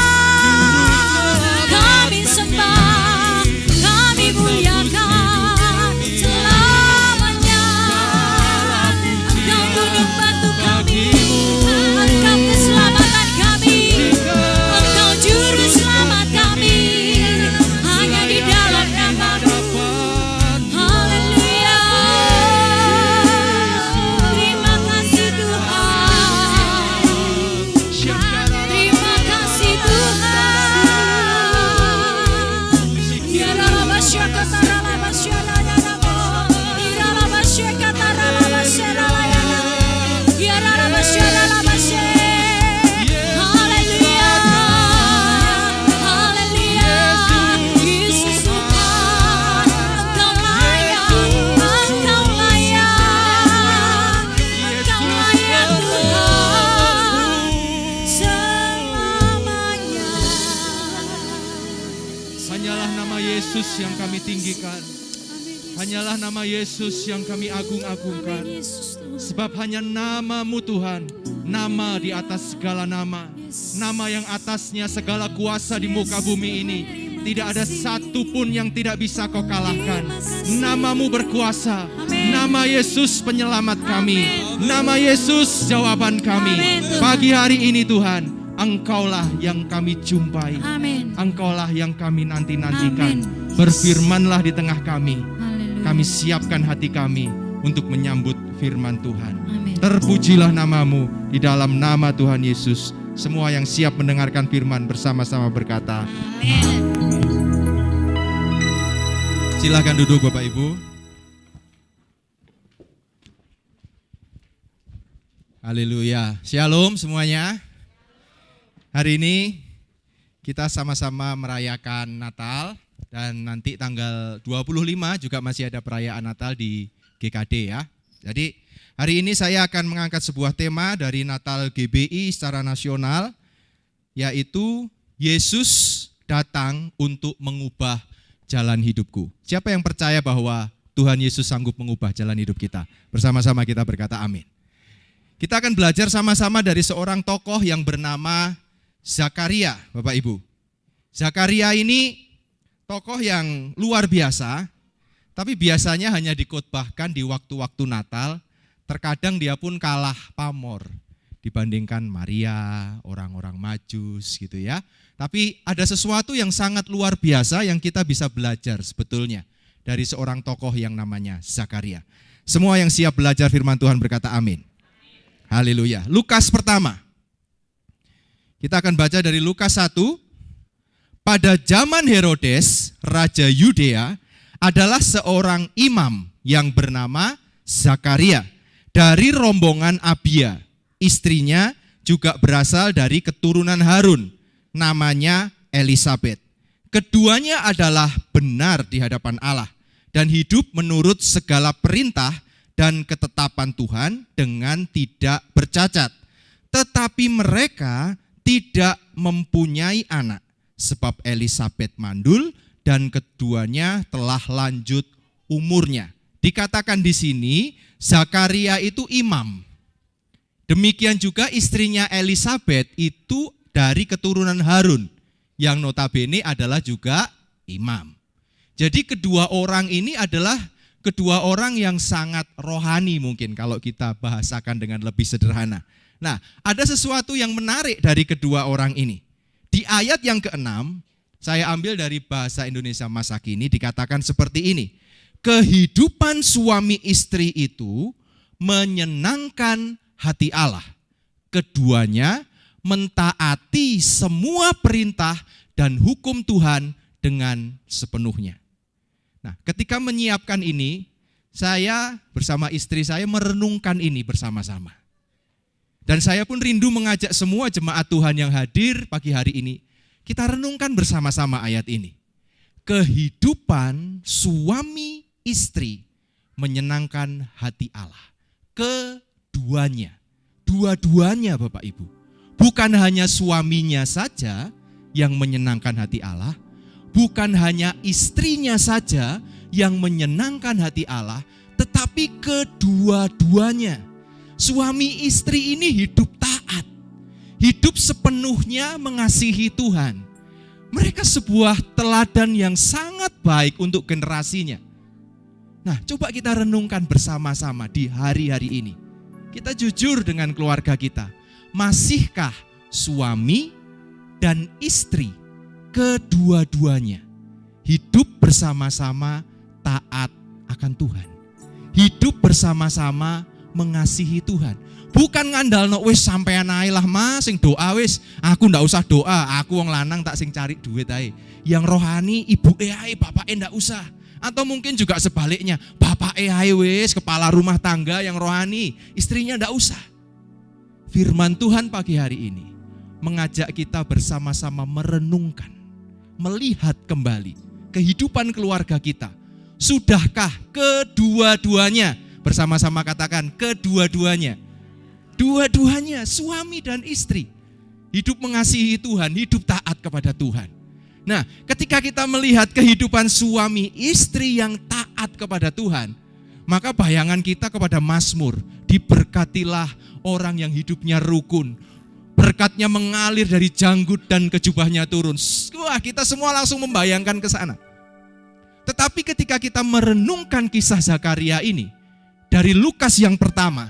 kami sembah, kami muliakan selamanya. Engkau gunung batu kami, engkau keselamatan kami, engkau juru selamat kami, hanya di dalam nama-Mu. Haleluya. Terima kasih Tuhan, terima kasih Tuhan. Ya Rabba syakata Rabba syalaya Rabba, ya Rabba syakata Rabba syalaya Rabba, ya Rabba syalaya Rabba syalaya. Haleluya, haleluya. Yesus Tuhan, Engkau layak, Engkau layak, Engkau layak Tuhan selamanya. Hanyalah nama Yesus yang kami tinggikan. Hanyalah nama Yesus yang kami agung-agungkan. Sebab hanya nama-Mu Tuhan, nama di atas segala nama. Nama yang atasnya segala kuasa di muka bumi ini. Tidak ada satu pun yang tidak bisa Kau kalahkan. Nama-Mu berkuasa. Nama Yesus penyelamat kami. Nama Yesus jawaban kami. Pagi hari ini Tuhan, Engkaulah yang kami jumpai. Amin. Engkaulah yang kami nanti-nantikan. Berfirmanlah di tengah kami. Kami siapkan hati kami untuk menyambut firman Tuhan. Terpujilah nama-Mu di dalam nama Tuhan Yesus. Semua yang siap mendengarkan firman bersama-sama berkata, amin. Silakan duduk Bapak Ibu. Haleluya. Shalom semuanya. Hari ini kita sama-sama merayakan Natal Dan nanti tanggal 25 juga masih ada perayaan Natal di GKD ya. Jadi hari ini saya akan mengangkat sebuah tema dari Natal GBI secara nasional, yaitu Yesus datang untuk mengubah jalan hidupku. Siapa yang percaya bahwa Tuhan Yesus sanggup mengubah jalan hidup kita? Bersama-sama kita berkata amin. Kita akan belajar sama-sama dari seorang tokoh yang bernama Zakaria, Bapak Ibu. Zakaria ini tokoh yang luar biasa, tapi biasanya hanya dikhotbahkan di waktu-waktu Natal. Terkadang dia pun kalah pamor dibandingkan Maria, orang-orang Majus gitu ya. Tapi ada sesuatu yang sangat luar biasa yang kita bisa belajar sebetulnya dari seorang tokoh yang namanya Zakaria. Semua yang siap belajar firman Tuhan berkata amin. Haleluya. Lukas pertama. Kita akan baca dari Lukas 1. Pada zaman Herodes, Raja Yudea, adalah seorang imam yang bernama Zakaria dari rombongan Abia. Istrinya juga berasal dari keturunan Harun, namanya Elisabet. Keduanya adalah benar di hadapan Allah dan hidup menurut segala perintah dan ketetapan Tuhan dengan tidak bercacat. Tetapi mereka tidak mempunyai anak, sebab Elisabet mandul dan keduanya telah lanjut umurnya. Dikatakan di sini Zakaria itu imam. Demikian juga istrinya Elisabet itu dari keturunan Harun yang notabene adalah juga imam. Jadi kedua orang ini adalah kedua orang yang sangat rohani mungkin kalau kita bahasakan dengan lebih sederhana. Nah, ada sesuatu yang menarik dari kedua orang ini. Di ayat yang ke-6, saya ambil dari bahasa Indonesia masa kini, dikatakan seperti ini. Kehidupan suami istri itu menyenangkan hati Allah. Keduanya mentaati semua perintah dan hukum Tuhan dengan sepenuhnya. Nah, ketika menyiapkan ini, saya bersama istri saya merenungkan ini bersama-sama. Dan saya pun rindu mengajak semua jemaat Tuhan yang hadir pagi hari ini, kita renungkan bersama-sama ayat ini. Kehidupan suami istri menyenangkan hati Allah. Keduanya, dua-duanya Bapak Ibu. Bukan hanya suaminya saja yang menyenangkan hati Allah, bukan hanya istrinya saja yang menyenangkan hati Allah, tetapi kedua-duanya. Suami istri ini hidup taat, hidup sepenuhnya mengasihi Tuhan. Mereka sebuah teladan yang sangat baik untuk generasinya. Nah, coba kita renungkan bersama-sama di hari-hari ini. Kita jujur dengan keluarga kita. Masihkah suami dan istri kedua-duanya hidup bersama-sama taat akan Tuhan? Hidup bersama-sama mengasihi Tuhan. Bukan ngandalno wis sampean ae lah Mas sing doa wis, aku ndak usah doa, aku wong lanang tak sing cari duit ae. Yang rohani ibuke ae, bapake ndak usah. Atau mungkin juga sebaliknya, bapake ae wis kepala rumah tangga yang rohani, istrinya ndak usah. Firman Tuhan pagi hari ini mengajak kita bersama-sama merenungkan, melihat kembali kehidupan keluarga kita. Sudahkah kedua-duanya? Bersama-sama katakan kedua-duanya. Dua-duanya suami dan istri hidup mengasihi Tuhan, hidup taat kepada Tuhan. Nah, ketika kita melihat kehidupan suami istri yang taat kepada Tuhan, maka bayangan kita kepada Mazmur, diberkatilah orang yang hidupnya rukun, berkatnya mengalir dari janggut dan kejubahnya turun. Wah, kita semua langsung membayangkan ke sana. Tetapi ketika kita merenungkan kisah Zakaria ini, dari Lukas yang pertama,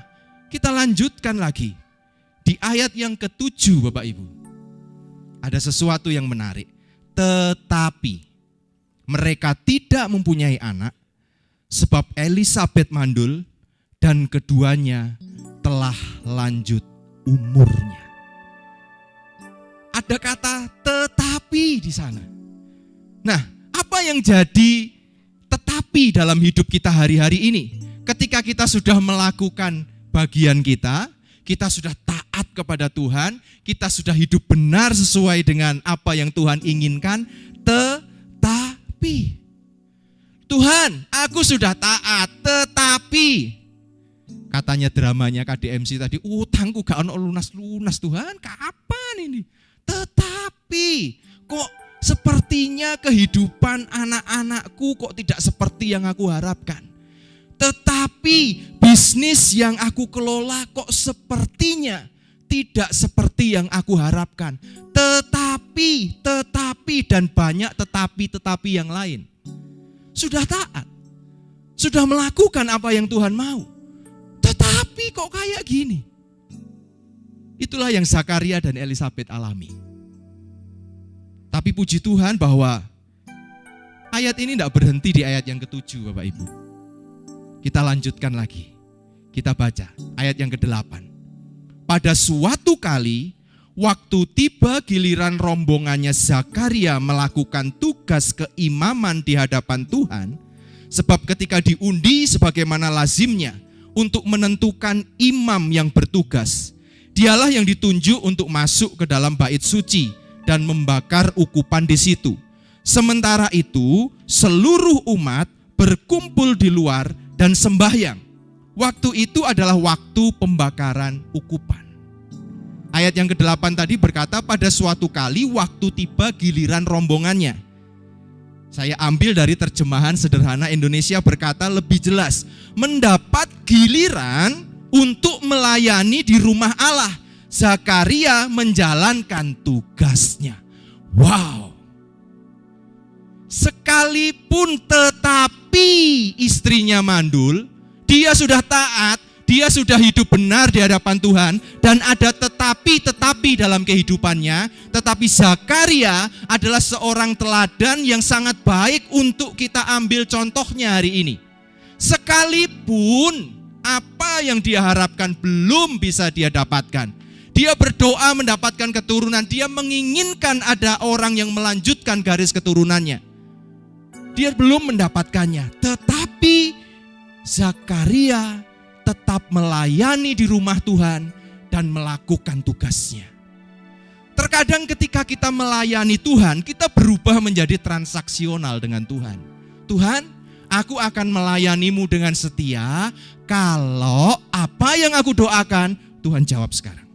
kita lanjutkan lagi. Di ayat yang ke-7 Bapak Ibu, ada sesuatu yang menarik. Tetapi mereka tidak mempunyai anak, sebab Elisabet mandul dan keduanya telah lanjut umurnya. Ada kata tetapi di sana. Nah, apa yang jadi tetapi dalam hidup kita hari-hari ini? Ketika kita sudah melakukan bagian kita sudah taat kepada Tuhan, kita sudah hidup benar sesuai dengan apa yang Tuhan inginkan, tetapi tetapi Tuhan, aku sudah taat, tetapi katanya dramanya KDMC tadi, utangku gak ono lunas-lunas Tuhan, kapan ini? Tetapi kok sepertinya kehidupan anak-anakku kok tidak seperti yang aku harapkan. Tetapi bisnis yang aku kelola kok sepertinya tidak seperti yang aku harapkan. Tetapi dan banyak tetapi yang lain. Sudah taat, sudah melakukan apa yang Tuhan mau. Tetapi kok kayak gini? Itulah yang Zakaria dan Elisabet alami. Tapi puji Tuhan bahwa ayat ini tidak berhenti di ayat yang ke-7 Bapak Ibu. Kita lanjutkan lagi. Kita baca ayat yang ke-8. Pada suatu kali, waktu tiba giliran rombongannya Zakaria melakukan tugas keimaman di hadapan Tuhan, sebab ketika diundi sebagaimana lazimnya untuk menentukan imam yang bertugas, dialah yang ditunjuk untuk masuk ke dalam bait suci dan membakar ukupan di situ. Sementara itu, seluruh umat berkumpul di luar dan sembahyang. Waktu itu adalah waktu pembakaran ukupan. Ayat yang ke-8 tadi berkata pada suatu kali waktu tiba giliran rombongannya. Saya ambil dari terjemahan sederhana Indonesia berkata lebih jelas, mendapat giliran untuk melayani di rumah Allah. Zakaria menjalankan tugasnya. Wow. Sekalipun tetapi istrinya mandul, dia sudah taat, dia sudah hidup benar di hadapan Tuhan, dan ada tetapi dalam kehidupannya. Tetapi Zakaria adalah seorang teladan yang sangat baik untuk kita ambil contohnya hari ini. Sekalipun apa yang dia harapkan belum bisa dia dapatkan, dia berdoa mendapatkan keturunan, dia menginginkan ada orang yang melanjutkan garis keturunannya. Dia belum mendapatkannya, tetapi Zakaria tetap melayani di rumah Tuhan dan melakukan tugasnya. Terkadang ketika kita melayani Tuhan, kita berubah menjadi transaksional dengan Tuhan. Tuhan, aku akan melayanimu dengan setia kalau apa yang aku doakan, Tuhan jawab sekarang.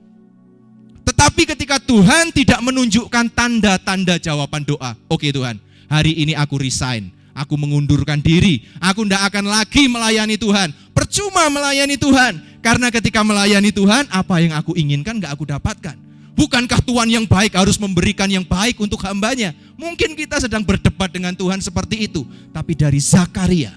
Tetapi ketika Tuhan tidak menunjukkan tanda-tanda jawaban doa, oke Tuhan, hari ini aku resign, aku mengundurkan diri, aku tidak akan lagi melayani Tuhan. Percuma melayani Tuhan, karena ketika melayani Tuhan, apa yang aku inginkan gak aku dapatkan. Bukankah Tuhan yang baik harus memberikan yang baik untuk hambanya? Mungkin kita sedang berdebat dengan Tuhan seperti itu. Tapi dari Zakaria,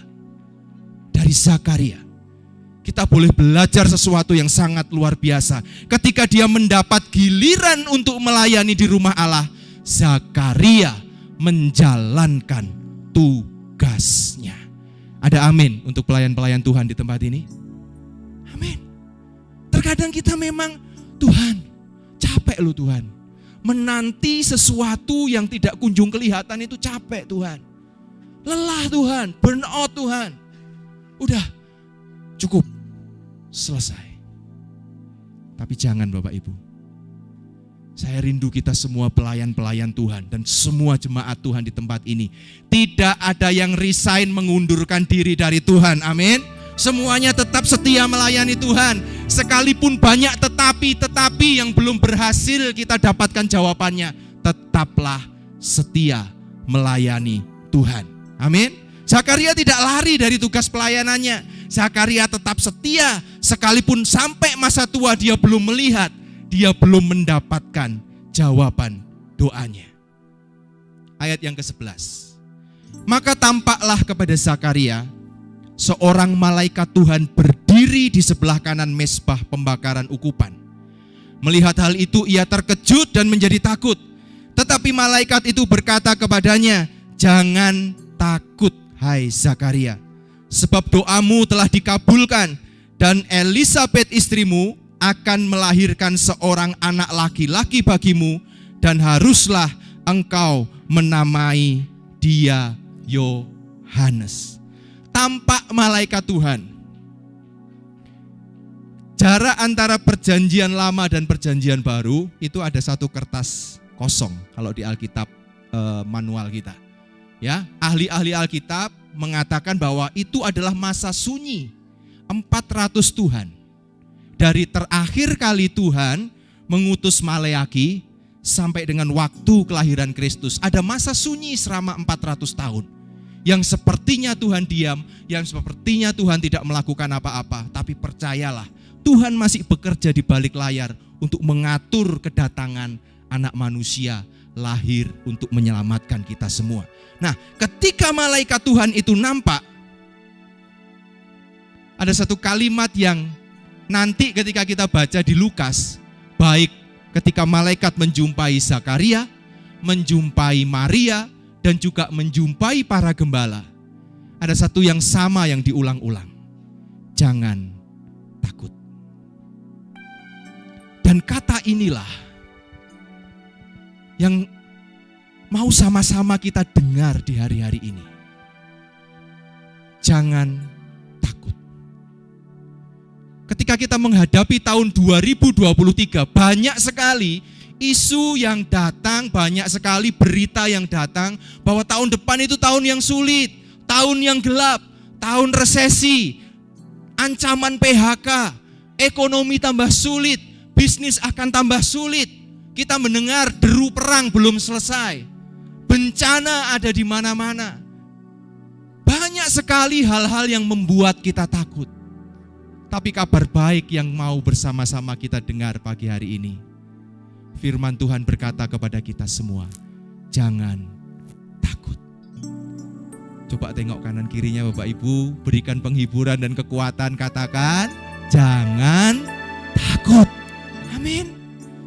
kita boleh belajar sesuatu yang sangat luar biasa. Ketika dia mendapat giliran untuk melayani di rumah Allah, Zakaria menjalankan tugasnya. Ada amin untuk pelayan-pelayan Tuhan di tempat ini? Amin. Terkadang kita memang, Tuhan, capek loh Tuhan. Menanti sesuatu yang tidak kunjung kelihatan itu capek Tuhan. Lelah Tuhan, burn out Tuhan. Udah, cukup, selesai. Tapi jangan Bapak Ibu. Saya rindu kita semua pelayan-pelayan Tuhan dan semua jemaat Tuhan di tempat ini. Tidak ada yang resign mengundurkan diri dari Tuhan, amin. Semuanya tetap setia melayani Tuhan. Sekalipun banyak tetapi yang belum berhasil kita dapatkan jawabannya, tetaplah setia melayani Tuhan, amin. Zakaria tidak lari dari tugas pelayanannya. Zakaria tetap setia sekalipun sampai masa tua dia belum melihat, dia belum mendapatkan jawaban doanya. Ayat yang ke-11. Maka tampaklah kepada Zakaria seorang malaikat Tuhan berdiri di sebelah kanan mezbah pembakaran ukupan. Melihat hal itu ia terkejut dan menjadi takut. Tetapi malaikat itu berkata kepadanya, "Jangan takut, hai Zakaria, sebab doamu telah dikabulkan dan Elisabet istrimu akan melahirkan seorang anak laki-laki bagimu dan haruslah engkau menamai dia Yohanes." Tampak malaikat Tuhan. Jarak antara perjanjian lama dan perjanjian baru itu ada satu kertas kosong kalau di Alkitab manual kita. Ya, ahli-ahli Alkitab mengatakan bahwa itu adalah masa sunyi 400 Tuhan. Dari terakhir kali Tuhan mengutus Maleaki sampai dengan waktu kelahiran Kristus, ada masa sunyi selama 400 tahun. Yang sepertinya Tuhan diam, yang sepertinya Tuhan tidak melakukan apa-apa. Tapi percayalah, Tuhan masih bekerja di balik layar untuk mengatur kedatangan anak manusia lahir untuk menyelamatkan kita semua. Nah, ketika malaikat Tuhan itu nampak, ada satu kalimat yang nanti ketika kita baca di Lukas, baik ketika malaikat menjumpai Zakaria, menjumpai Maria, dan juga menjumpai para gembala, ada satu yang sama yang diulang-ulang. Jangan takut. Dan kata inilah yang mau sama-sama kita dengar di hari-hari ini. Jangan takut. Ketika kita menghadapi tahun 2023, banyak sekali isu yang datang, banyak sekali berita yang datang bahwa tahun depan itu tahun yang sulit, tahun yang gelap, tahun resesi, ancaman PHK, ekonomi tambah sulit, bisnis akan tambah sulit. Kita mendengar deru perang belum selesai, bencana ada di mana-mana. Banyak sekali hal-hal yang membuat kita takut. Tapi kabar baik yang mau bersama-sama kita dengar pagi hari ini, firman Tuhan berkata kepada kita semua, jangan takut. Coba tengok kanan kirinya Bapak Ibu, berikan penghiburan dan kekuatan, katakan, jangan takut. Amin.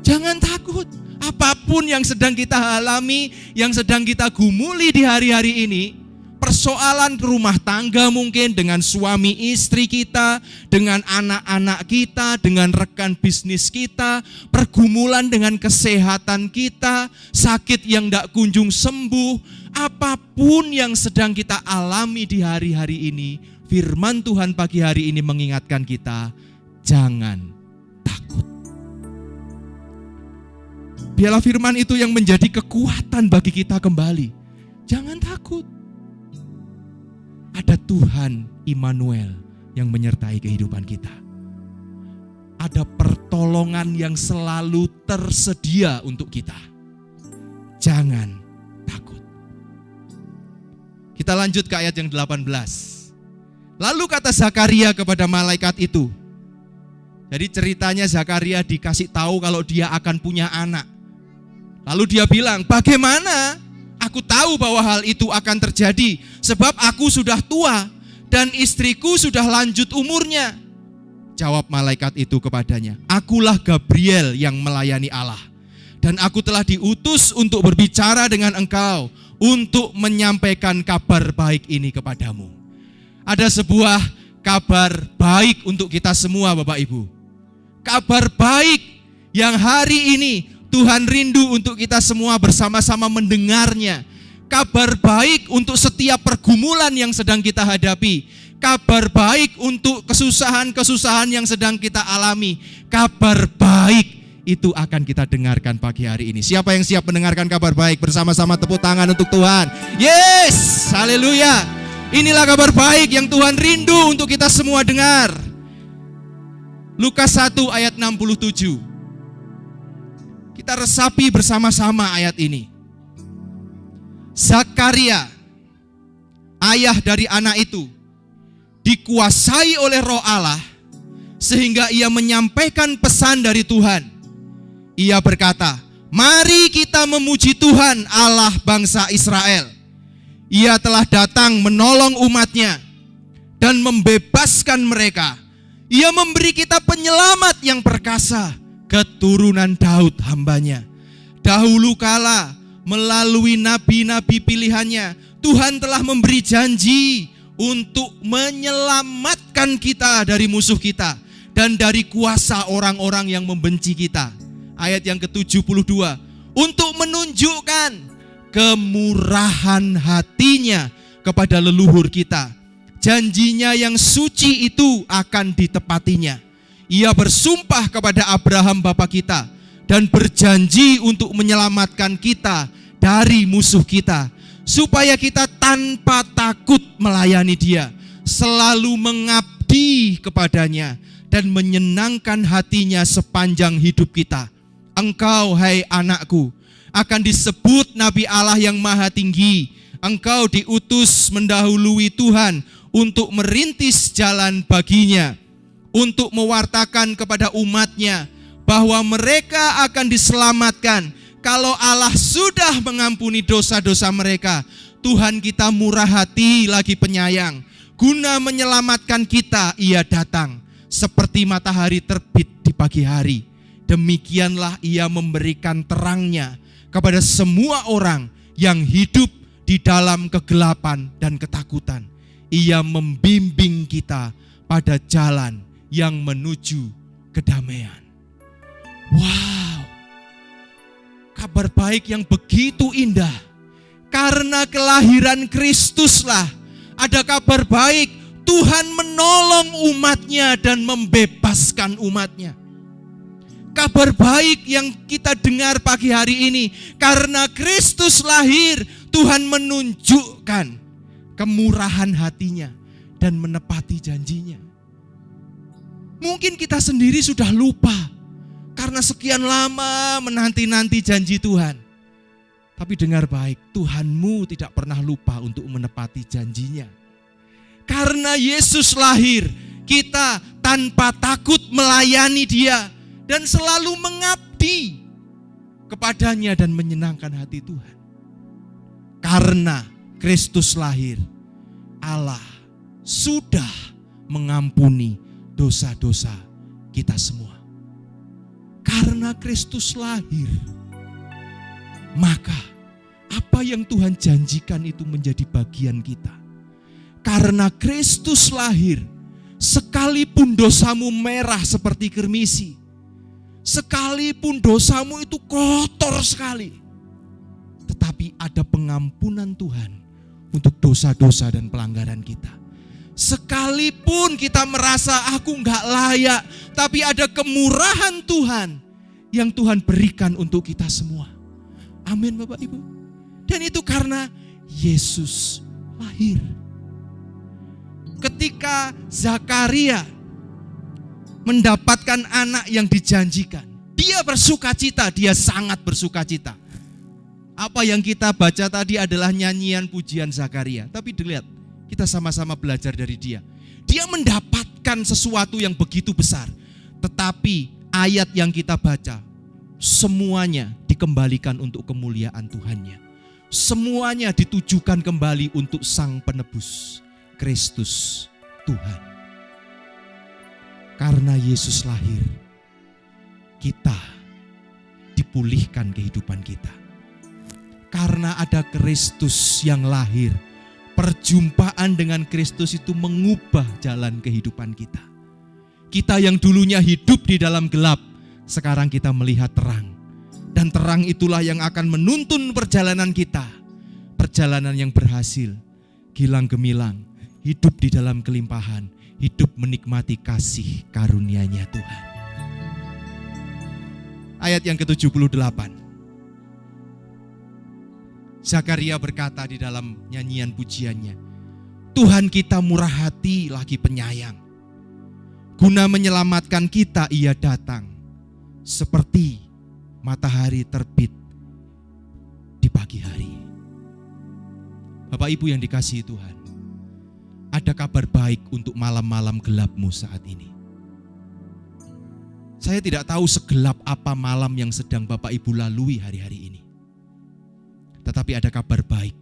Jangan takut. Apapun yang sedang kita alami, yang sedang kita gumuli di hari-hari ini, persoalan rumah tangga mungkin dengan suami istri kita, dengan anak-anak kita, dengan rekan bisnis kita, pergumulan dengan kesehatan kita, sakit yang tidak kunjung sembuh, apapun yang sedang kita alami di hari-hari ini, firman Tuhan pagi hari ini mengingatkan kita, jangan takut. Biarlah firman itu yang menjadi kekuatan bagi kita kembali. Jangan takut. Ada Tuhan Immanuel yang menyertai kehidupan kita. Ada pertolongan yang selalu tersedia untuk kita. Jangan takut. Kita lanjut ke ayat yang 18. Lalu kata Zakaria kepada malaikat itu. Jadi ceritanya Zakaria dikasih tahu kalau dia akan punya anak. Lalu dia bilang, bagaimana? Aku tahu bahwa hal itu akan terjadi, sebab aku sudah tua dan istriku sudah lanjut umurnya. Jawab malaikat itu kepadanya, akulah Gabriel yang melayani Allah. Dan aku telah diutus untuk berbicara dengan engkau, untuk menyampaikan kabar baik ini kepadamu. Ada sebuah kabar baik untuk kita semua Bapak Ibu. Kabar baik yang hari ini Tuhan rindu untuk kita semua bersama-sama mendengarnya. Kabar baik untuk setiap pergumulan yang sedang kita hadapi. Kabar baik untuk kesusahan-kesusahan yang sedang kita alami. Kabar baik itu akan kita dengarkan pagi hari ini. Siapa yang siap mendengarkan kabar baik? Bersama-sama tepuk tangan untuk Tuhan. Yes, haleluya. Inilah kabar baik yang Tuhan rindu untuk kita semua dengar. Lukas 1 ayat 67. Kita resapi bersama-sama ayat ini. Zakaria, ayah dari anak itu, dikuasai oleh Roh Allah sehingga ia menyampaikan pesan dari Tuhan. Ia berkata, mari kita memuji Tuhan Allah bangsa Israel. Ia telah datang menolong umatnya dan membebaskan mereka. Ia memberi kita penyelamat yang perkasa, keturunan Daud hambanya. Dahulu kala melalui nabi-nabi pilihannya, Tuhan telah memberi janji untuk menyelamatkan kita dari musuh kita dan dari kuasa orang-orang yang membenci kita. Ayat yang ke-72, untuk menunjukkan kemurahan hatinya kepada leluhur kita. Janjinya yang suci itu akan ditepatinya. Ia bersumpah kepada Abraham bapa kita dan berjanji untuk menyelamatkan kita dari musuh kita, supaya kita tanpa takut melayani Dia, selalu mengabdi kepadanya dan menyenangkan hatinya sepanjang hidup kita. Engkau, hai anakku, akan disebut Nabi Allah yang Maha Tinggi. Engkau diutus mendahului Tuhan untuk merintis jalan baginya, untuk mewartakan kepada umatnya bahwa mereka akan diselamatkan kalau Allah sudah mengampuni dosa-dosa mereka. Tuhan kita murah hati lagi penyayang. Guna menyelamatkan kita, Ia datang seperti matahari terbit di pagi hari. Demikianlah Ia memberikan terangnya kepada semua orang yang hidup di dalam kegelapan dan ketakutan. Ia membimbing kita pada jalan yang menuju kedamaian. Wow, kabar baik yang begitu indah. Karena kelahiran Kristuslah ada kabar baik. Tuhan menolong umatnya dan membebaskan umatnya. Kabar baik yang kita dengar pagi hari ini, karena Kristus lahir, Tuhan menunjukkan kemurahan hatinya dan menepati janjinya. Mungkin kita sendiri sudah lupa karena sekian lama menanti-nanti janji Tuhan. Tapi dengar baik, Tuhanmu tidak pernah lupa untuk menepati janjinya. Karena Yesus lahir, kita tanpa takut melayani Dia dan selalu mengabdi kepadanya dan menyenangkan hati Tuhan. Karena Kristus lahir, Allah sudah mengampuni dosa-dosa kita semua. Karena Kristus lahir, maka apa yang Tuhan janjikan itu menjadi bagian kita. Karena Kristus lahir, sekalipun dosamu merah seperti kirmisi, sekalipun dosamu itu kotor sekali, tetapi ada pengampunan Tuhan untuk dosa-dosa dan pelanggaran kita. Sekalipun kita merasa aku enggak layak, tapi ada kemurahan Tuhan yang Tuhan berikan untuk kita semua. Amin Bapak Ibu. Dan itu karena Yesus lahir. Ketika Zakaria mendapatkan anak yang dijanjikan, dia bersukacita, dia sangat bersukacita. Apa yang kita baca tadi adalah nyanyian pujian Zakaria. Tapi dilihat, kita sama-sama belajar dari dia. Dia mendapatkan sesuatu yang begitu besar. Tetapi ayat yang kita baca, semuanya dikembalikan untuk kemuliaan Tuhannya. Semuanya ditujukan kembali untuk Sang Penebus, Kristus Tuhan. Karena Yesus lahir, kita dipulihkan kehidupan kita. Karena ada Kristus yang lahir, perjumpaan dengan Kristus itu mengubah jalan kehidupan kita. Kita yang dulunya hidup di dalam gelap, sekarang kita melihat terang. Dan terang itulah yang akan menuntun perjalanan kita. Perjalanan yang berhasil, gilang gemilang, hidup di dalam kelimpahan, hidup menikmati kasih karunia-Nya Tuhan. Ayat yang ke-78. Zakaria berkata di dalam nyanyian pujiannya, Tuhan kita murah hati lagi penyayang. Guna menyelamatkan kita Ia datang, seperti matahari terbit di pagi hari. Bapak Ibu yang dikasihi Tuhan, ada kabar baik untuk malam-malam gelapmu saat ini. Saya tidak tahu segelap apa malam yang sedang Bapak Ibu lalui hari-hari ini. Tetapi ada kabar baik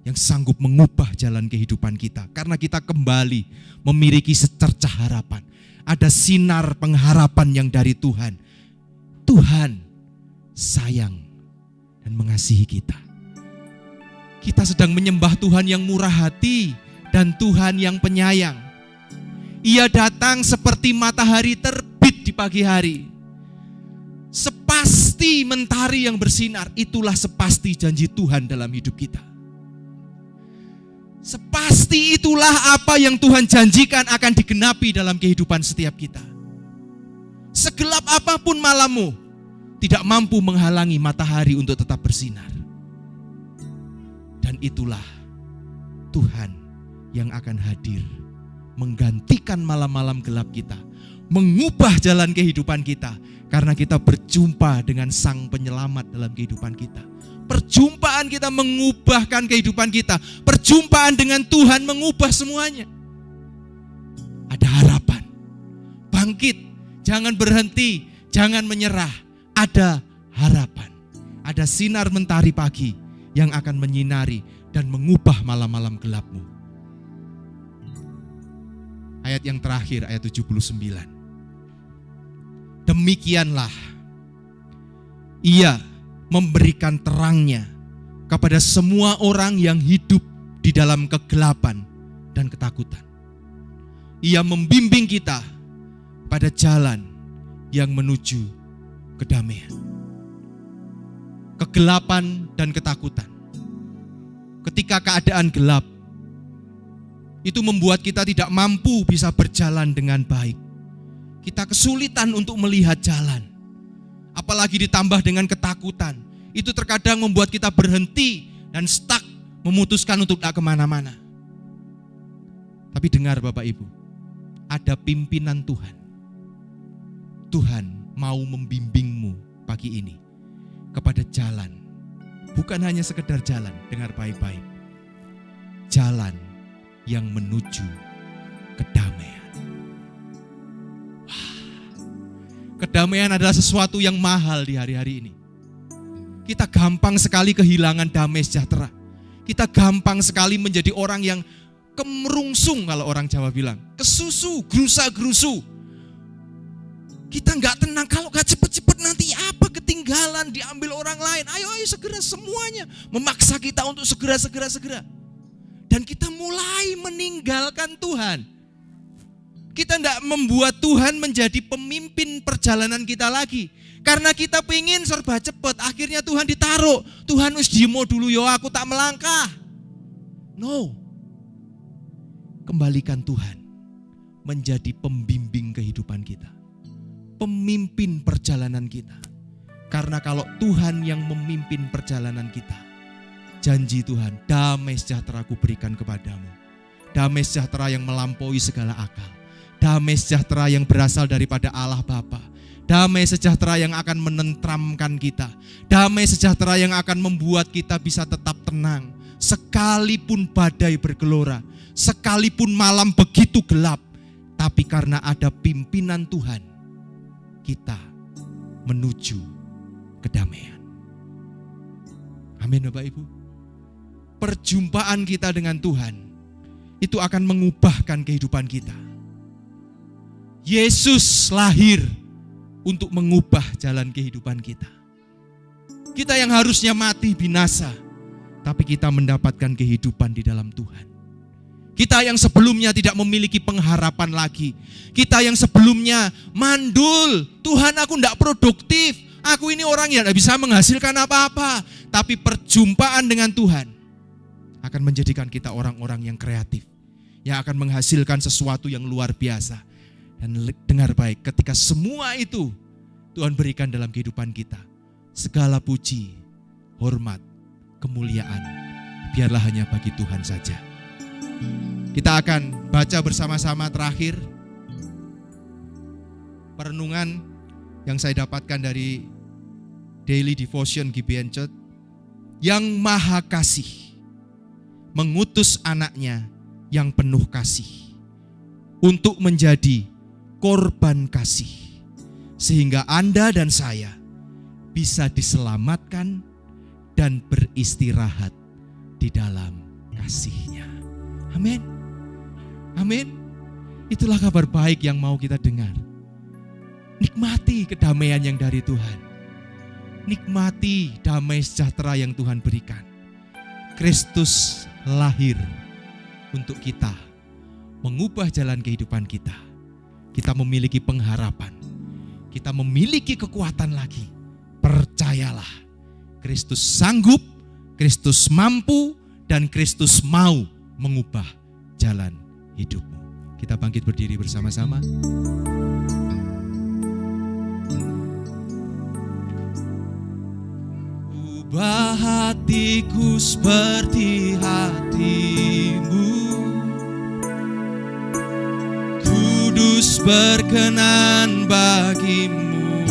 yang sanggup mengubah jalan kehidupan kita. Karena kita kembali memiliki secercah harapan. Ada sinar pengharapan yang dari Tuhan. Tuhan sayang dan mengasihi kita. Kita sedang menyembah Tuhan yang murah hati dan Tuhan yang penyayang. Ia datang seperti matahari terbit di pagi hari. Sepasti mentari yang bersinar, itulah sepasti janji Tuhan dalam hidup kita. Sepasti itulah apa yang Tuhan janjikan akan digenapi dalam kehidupan setiap kita. Segelap apapun malammu, tidak mampu menghalangi matahari untuk tetap bersinar. Dan Dan itulah Tuhan yang akan hadir, menggantikan malam-malam gelap kita, mengubah jalan kehidupan kita, karena kita berjumpa dengan Sang Penyelamat dalam kehidupan kita. Perjumpaan kita mengubahkan kehidupan kita. Perjumpaan dengan Tuhan mengubah semuanya. Ada harapan. Bangkit, jangan berhenti, jangan menyerah. Ada harapan. Ada sinar mentari pagi yang akan menyinari dan mengubah malam-malam gelapmu. Ayat yang terakhir, ayat 79. Demikianlah Ia memberikan terangnya kepada semua orang yang hidup di dalam kegelapan dan ketakutan. Ia membimbing kita pada jalan yang menuju kedamaian. Kegelapan dan ketakutan. Ketika keadaan gelap, itu membuat kita tidak mampu bisa berjalan dengan baik. Kita kesulitan untuk melihat jalan. Apalagi ditambah dengan ketakutan. Itu terkadang membuat kita berhenti dan stuck, memutuskan untuk tidak kemana-mana. Tapi dengar Bapak Ibu, ada pimpinan Tuhan. Tuhan mau membimbingmu pagi ini kepada jalan. Bukan hanya sekedar jalan, dengar baik-baik. Jalan yang menuju kedamaian. Kedamaian adalah sesuatu yang mahal di hari-hari ini. Kita gampang sekali kehilangan damai sejahtera. Kita gampang sekali menjadi orang yang kemerungsung, kalau orang Jawa bilang. Kesusu, gerusa-gerusu. Kita nggak tenang, kalau nggak cepet-cepet nanti apa, ketinggalan, diambil orang lain. Ayo segera semuanya. Memaksa kita untuk segera. Dan kita mulai meninggalkan Tuhan. Kita tidak membuat Tuhan menjadi pemimpin perjalanan kita lagi. Karena kita pengen serba cepat, akhirnya Tuhan ditaruh. Tuhan wis dimo dulu yo, aku tak melangkah. No. Kembalikan Tuhan menjadi pembimbing kehidupan kita. Pemimpin perjalanan kita. Karena kalau Tuhan yang memimpin perjalanan kita, janji Tuhan, damai sejahtera ku berikan kepadamu. Damai sejahtera yang melampaui segala akal. Damai sejahtera yang berasal daripada Allah Bapa. Damai sejahtera yang akan menentramkan kita. Damai sejahtera yang akan membuat kita bisa tetap tenang. Sekalipun badai bergelora, sekalipun malam begitu gelap, tapi karena ada pimpinan Tuhan, kita menuju kedamaian. Amin Bapak Ibu. Perjumpaan kita dengan Tuhan itu akan mengubahkan kehidupan kita. Yesus lahir untuk mengubah jalan kehidupan kita. Kita yang harusnya mati binasa, tapi kita mendapatkan kehidupan di dalam Tuhan. Kita yang sebelumnya tidak memiliki pengharapan lagi. Kita yang sebelumnya mandul, Tuhan aku tidak produktif, aku ini orang yang tidak bisa menghasilkan apa-apa. Tapi perjumpaan dengan Tuhan akan menjadikan kita orang-orang yang kreatif, yang akan menghasilkan sesuatu yang luar biasa. Dan dengar baik, ketika semua itu Tuhan berikan dalam kehidupan kita, segala puji, hormat, kemuliaan, biarlah hanya bagi Tuhan saja. Kita akan baca bersama-sama terakhir perenungan yang saya dapatkan dari Daily Devotion GBN Church. Yang Maha Kasih mengutus anaknya yang penuh kasih untuk menjadi korban kasih, sehingga Anda dan saya bisa diselamatkan dan beristirahat di dalam kasih-Nya. Amin. Amin. Itulah kabar baik yang mau kita dengar. Nikmati kedamaian yang dari Tuhan. Nikmati damai sejahtera yang Tuhan berikan. Kristus lahir untuk kita, mengubah jalan kehidupan kita. Kita memiliki pengharapan. Kita memiliki kekuatan lagi. Percayalah, Kristus sanggup, Kristus mampu, dan Kristus mau mengubah jalan hidupmu. Kita bangkit berdiri bersama-sama. Ku Ubah hatiku seperti hatimu, kudus berkenan bagimu,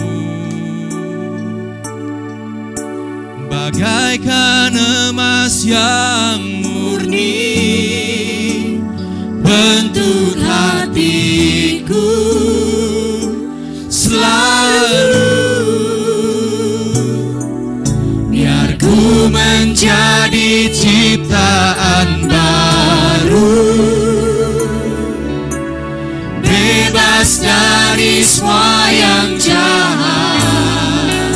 bagaikan emas yang murni, bentuk hatiku selalu, biar ku menjadi ciptaan baru, bebas dari semua yang jahat,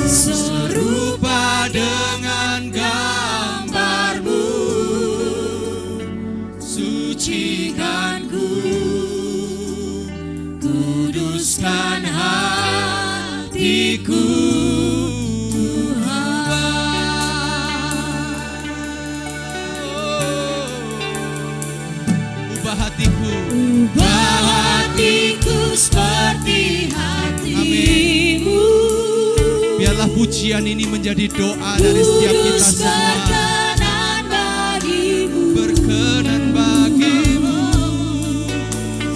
serupa dengan gambarmu, sucikan ku, kuduskan hatiku. Ubah hatiku seperti hatimu. Biarlah pujian ini menjadi doa dari setiap kita semua. Berkenan bagimu, berkenan bagimu,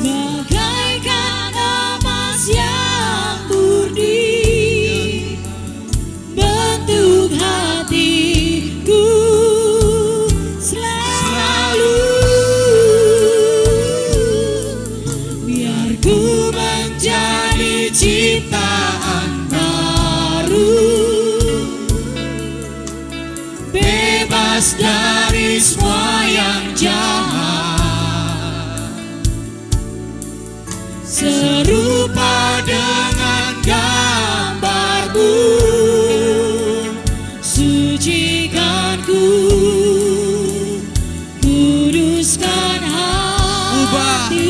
bagaikan emas yang murni, bentuk hatiku selalu, ku menjadi ciptaan baru, bebas dari semua yang jahat, serupa dengan gambarmu, sucikan ku, kuduskan hatiku.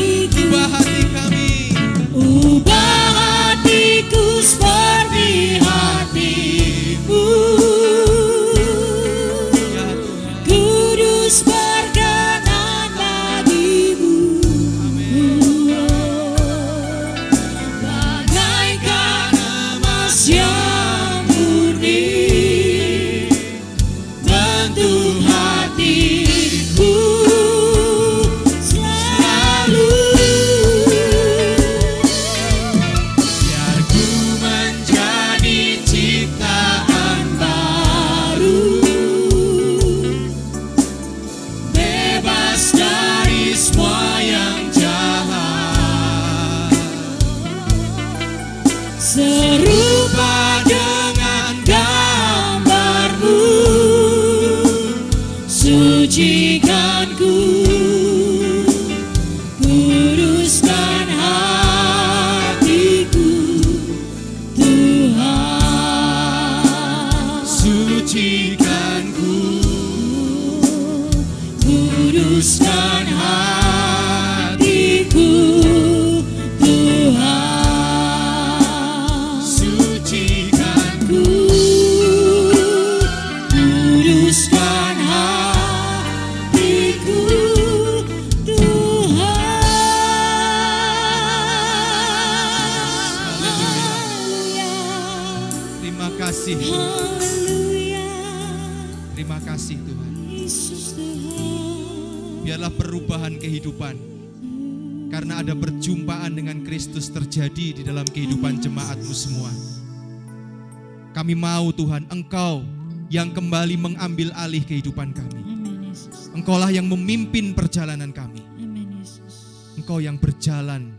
Ubah hati kami, ubah hatiku seperti hatimu, kudus berkenan bagimu, bagaikan emas yang murni, bentuk hatiku selalu, biar ku menjadi ciptaan baru, bebas dari semua yang jahat, serupa dengan gambarmu, sucikan ku, kuduskan hatiku, Tuhan. Sucikan ku, kuduskan hatiku, Tuhan. Sucikan ku, kuduskan hatiku, Tuhan. Terima kasih Tuhan. Terima kasih Tuhan. Biarlah perubahan kehidupan, karena ada perjumpaan dengan Kristus terjadi di dalam kehidupan jemaat-Mu semua. Kami mau Tuhan, Engkau yang kembali mengambil alih kehidupan kami. Engkaulah yang memimpin perjalanan kami. Engkau yang berjalan,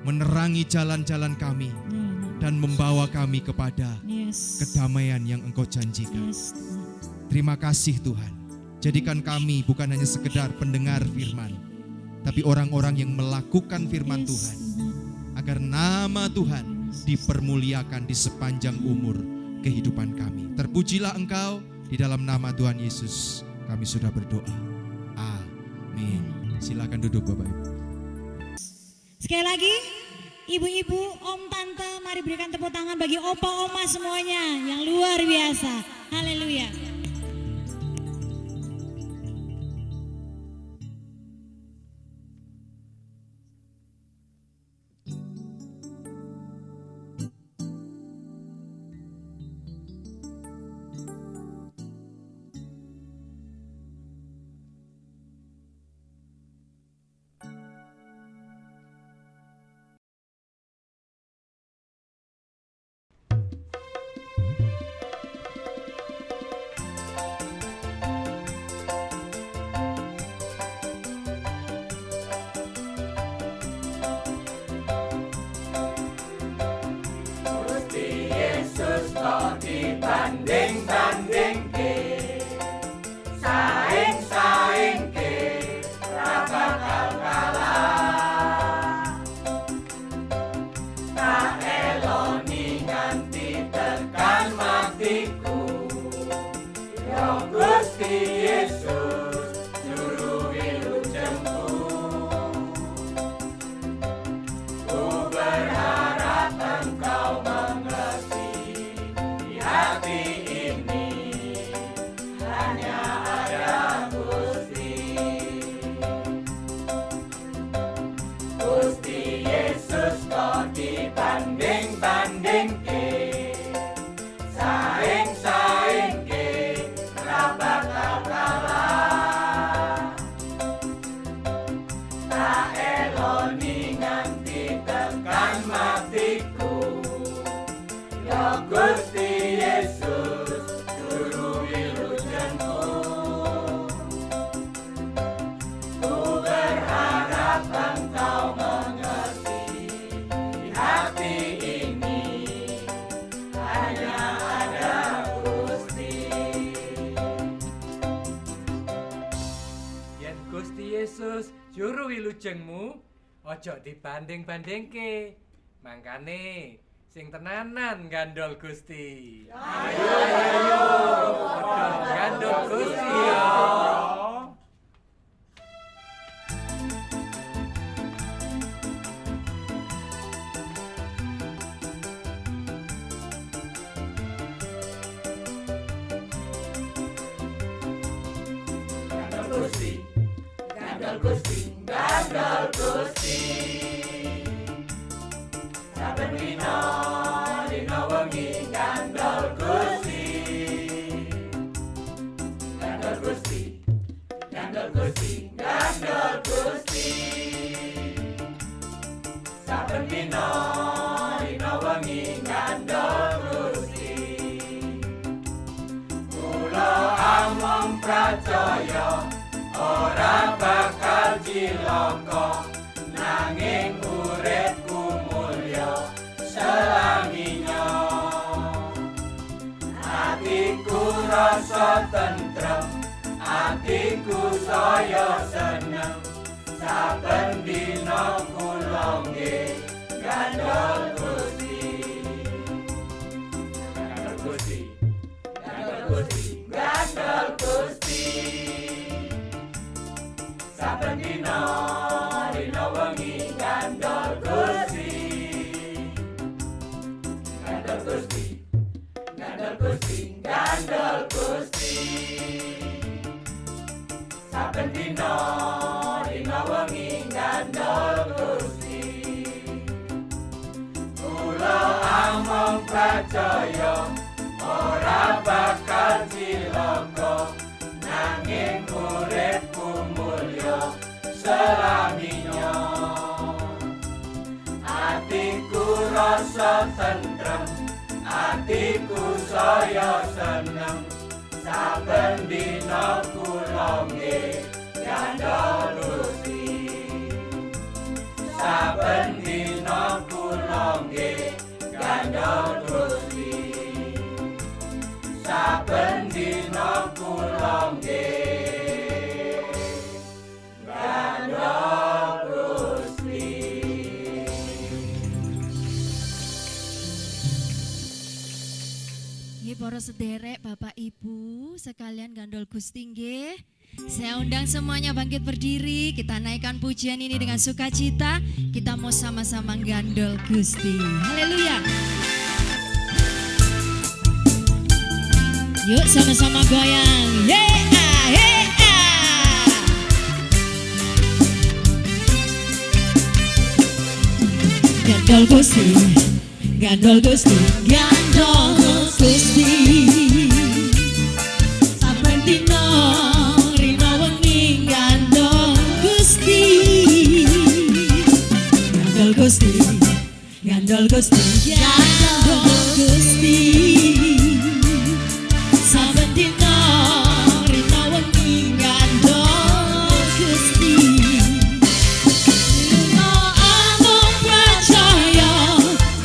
menerangi jalan-jalan kami, dan membawa kami kepada kedamaian yang Engkau janjikan. Terima kasih Tuhan. Jadikan kami bukan hanya sekedar pendengar firman, tapi orang-orang yang melakukan firman Tuhan, agar nama Tuhan dipermuliakan di sepanjang umur kehidupan kami. Terpujilah Engkau, di dalam nama Tuhan Yesus kami sudah berdoa. Amin. Silakan duduk Bapak Ibu. Sekali lagi, ibu-ibu, om, tante, mari berikan tepuk tangan bagi opa, oma semuanya yang luar biasa. Haleluya. Gusti Yesus juru wilujengmu ojo dibanding-bandingke. Mangkane sing tenanan gandol Gusti. Ayo gandol Gusti ya. Gusti, gandol Gusti, gandol Gusti. Saben dina dina wengi gandol Gusti. Gandol Gusti, gandol Gusti, gandol Gusti. Saben dina dina wengi gandol Gusti. Kula among pracaya ora bakal cilaka nanging uripku mulya selaminya. Atiku rasa tentrem, atiku saya seneng, saben dina kula nggih gandol Gusti. Gandol Gusti, gandol Gusti, gandol Gusti. Saben dina dina wengi gandol Gusti. Gandol Gusti, gandol Gusti, gandol Gusti. Saben dina dina wengi gandol Gusti. Kula among percaya ora bakal cilaka nanging uripku mulya selaminya. Atiku rasa tentrem, atiku saya seneng, saben dina kula nggih gandol Gusti. Saben dina kula nggih gandol Gusti. Saben dina kula nggih gandol Gusti. Nggih para sederek, Bapak Ibu sekalian gandol Gusti nggih. Saya undang semuanya bangkit berdiri, kita naikkan pujian ini dengan sukacita. Kita mau sama-sama gandol Gusti. Haleluya. Yuk sama-sama goyang. Gandol Gusti, gandol Gusti, gandol Gusti. Saben dina rina wengi gandol Gusti. Gandol Gusti, gandol Gusti, gandol Gusti. Saben dina rina wengi gandol Gusti. Kula amung percaya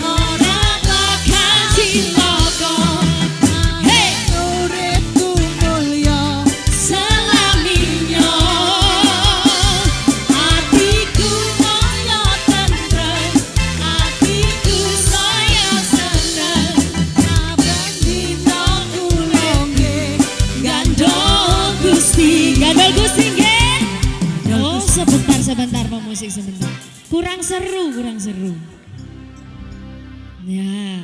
ora bakal cilaka. Hey, uripku mulya selaminya. Atiku saya tentrem, atiku saya seneng. Saben dina kula nggih gandol Gusti. Gandol Gusti nggih. Oh, sebentar pemusik sebentar. Kurang seru. Ya.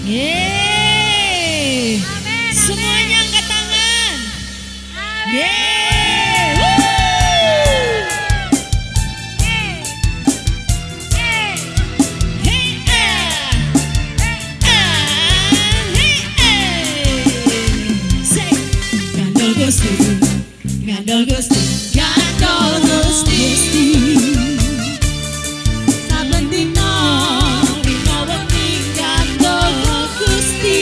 Yeay. Semuanya angkat tangan. Yeay. Woo. Gandol Gusti, gandol Gusti, gandol Gusti. Saben dina rina wengi gandol Gusti.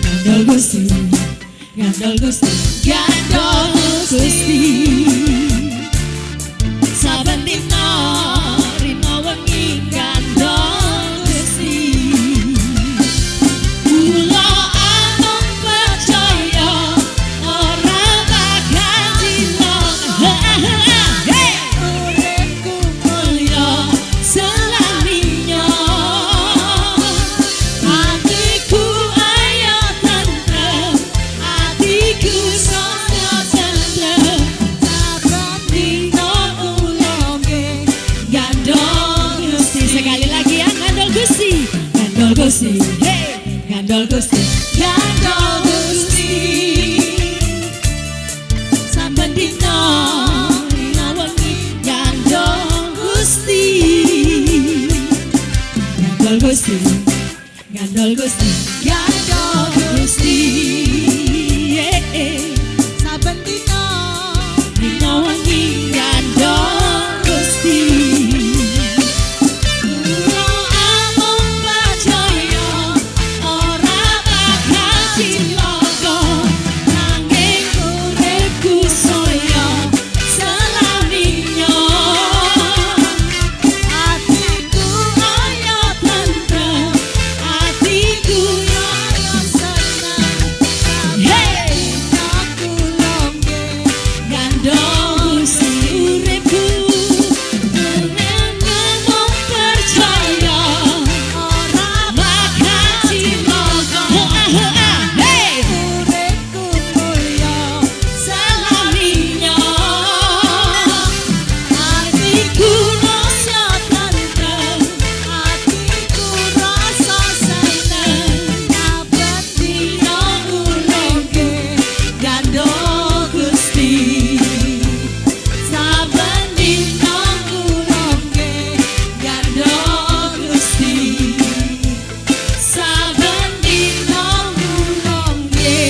Gandol Gusti, gandol Gusti, gandol Gusti. Saben dina rina wengi gandol Gusti. Gandol Gusti, Gandol Gusti. Saben dina wengi Gandol Gusti. Gandol Gusti, Gandol Gusti, Gandol Gusti. Saben dina wengi Gandol Gusti. Kula amung percaya ora bakal cilaka, nanging uripku saya selaminya. Atiku kaya tentrem, atiku kaya seneng. Hey, aku longge gandong si uripku. Nang ngomong percaya ora bakal cilaka. Hey, uripku mulya selaminya. Atiku rasa tentrem, atiku rasa seneng. Saben dina ulungke gandol Gusti. Saben dina ulungke gandol Gusti. Saben dina ulungke.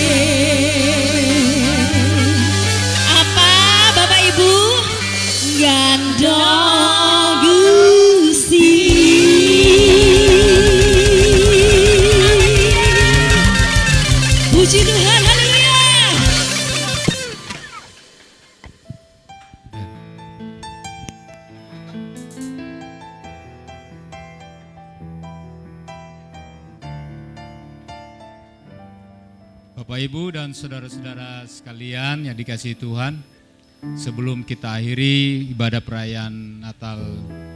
Apa Bapak Ibu? Gandol Gusti. Puji Tuhan, haleluya. Bapak Ibu dan saudara-saudara sekalian yang dikasihi Tuhan, sebelum kita akhiri ibadah perayaan Natal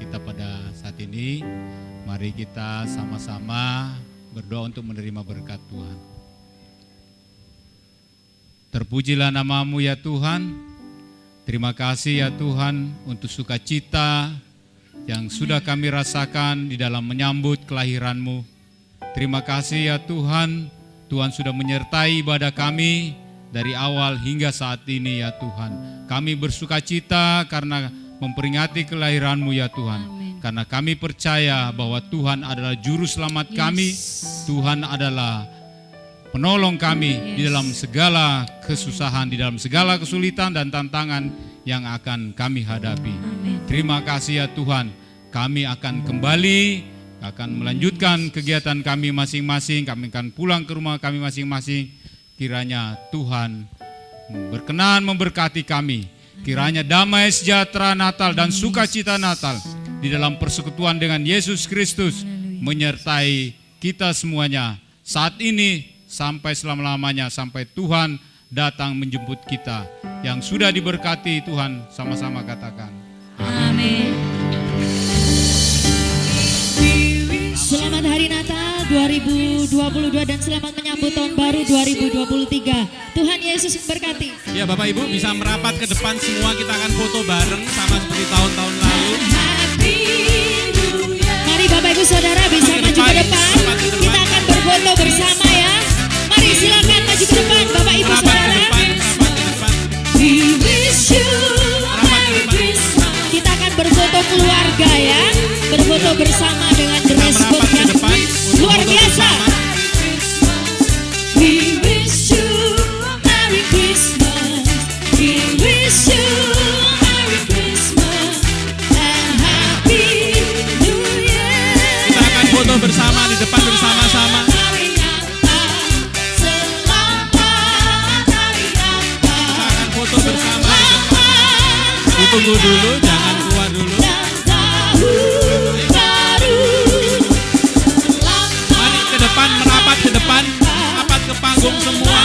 kita pada saat ini, mari kita sama-sama berdoa untuk menerima berkat Tuhan. Terpujilah nama-Mu ya Tuhan. Terima kasih ya Tuhan untuk sukacita yang sudah kami rasakan di dalam menyambut kelahiran-Mu. Terima kasih ya Tuhan, Tuhan sudah menyertai ibadah kami dari awal hingga saat ini ya Tuhan. Kami bersukacita karena memperingati kelahiran-Mu ya Tuhan. Karena kami percaya bahwa Tuhan adalah juru selamat kami, Tuhan adalah penolong kami di dalam segala kesusahan, di dalam segala kesulitan dan tantangan yang akan kami hadapi. Terima kasih ya Tuhan, kami akan kembali, akan melanjutkan kegiatan kami masing-masing, kami akan pulang ke rumah kami masing-masing. Kiranya Tuhan berkenan memberkati kami, kiranya damai sejahtera Natal dan sukacita Natal di dalam persekutuan dengan Yesus Kristus menyertai kita semuanya saat ini sampai selama-lamanya, sampai Tuhan datang menjemput kita. Yang sudah diberkati Tuhan sama-sama katakan Amin. Selamat Hari Natal 2022 dan selamat menyambut tahun baru 2023. Tuhan Yesus memberkati. Ya Bapak Ibu bisa merapat ke depan semua, kita akan foto bareng sama seperti tahun-tahun lalu. Mari Bapak Ibu Saudara bisa maju ke depan. Kita akan berfoto bersama ya. Mari silakan maju ke depan Bapak Ibu Saudara. We wish you a Merry Christmas. Kita akan berfoto keluarga ya. Berfoto bersama dengan dress code yang luar biasa. We wish you a Merry Christmas. We wish you a Merry Christmas and Happy New Year. Kita akan foto bersama di depan bersama-sama. Foto bersama di depan. Ditunggu dulu, jangan keluar dulu. Mari ke depan, merapat ke depan, merapat ke panggung semua.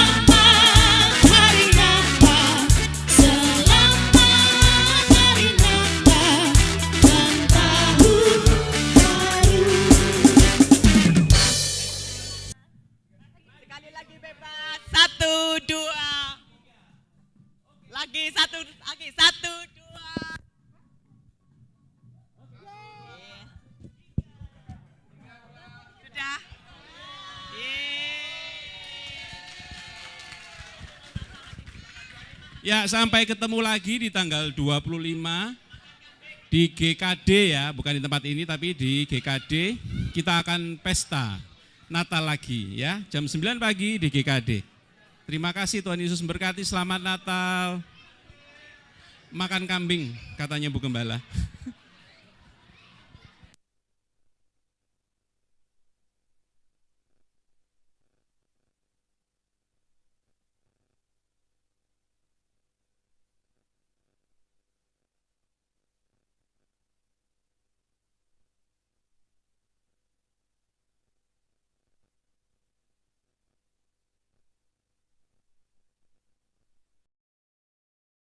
Satu, dua. Lagi satu, dua. Sudah. Ya, sampai ketemu lagi di tanggal 25 di GKD ya, bukan di tempat ini tapi di GKD. Kita akan pesta Natal lagi ya, jam 9 pagi di GKD. Terima kasih, Tuhan Yesus memberkati. Selamat Natal. Makan kambing katanya Bu Gembala.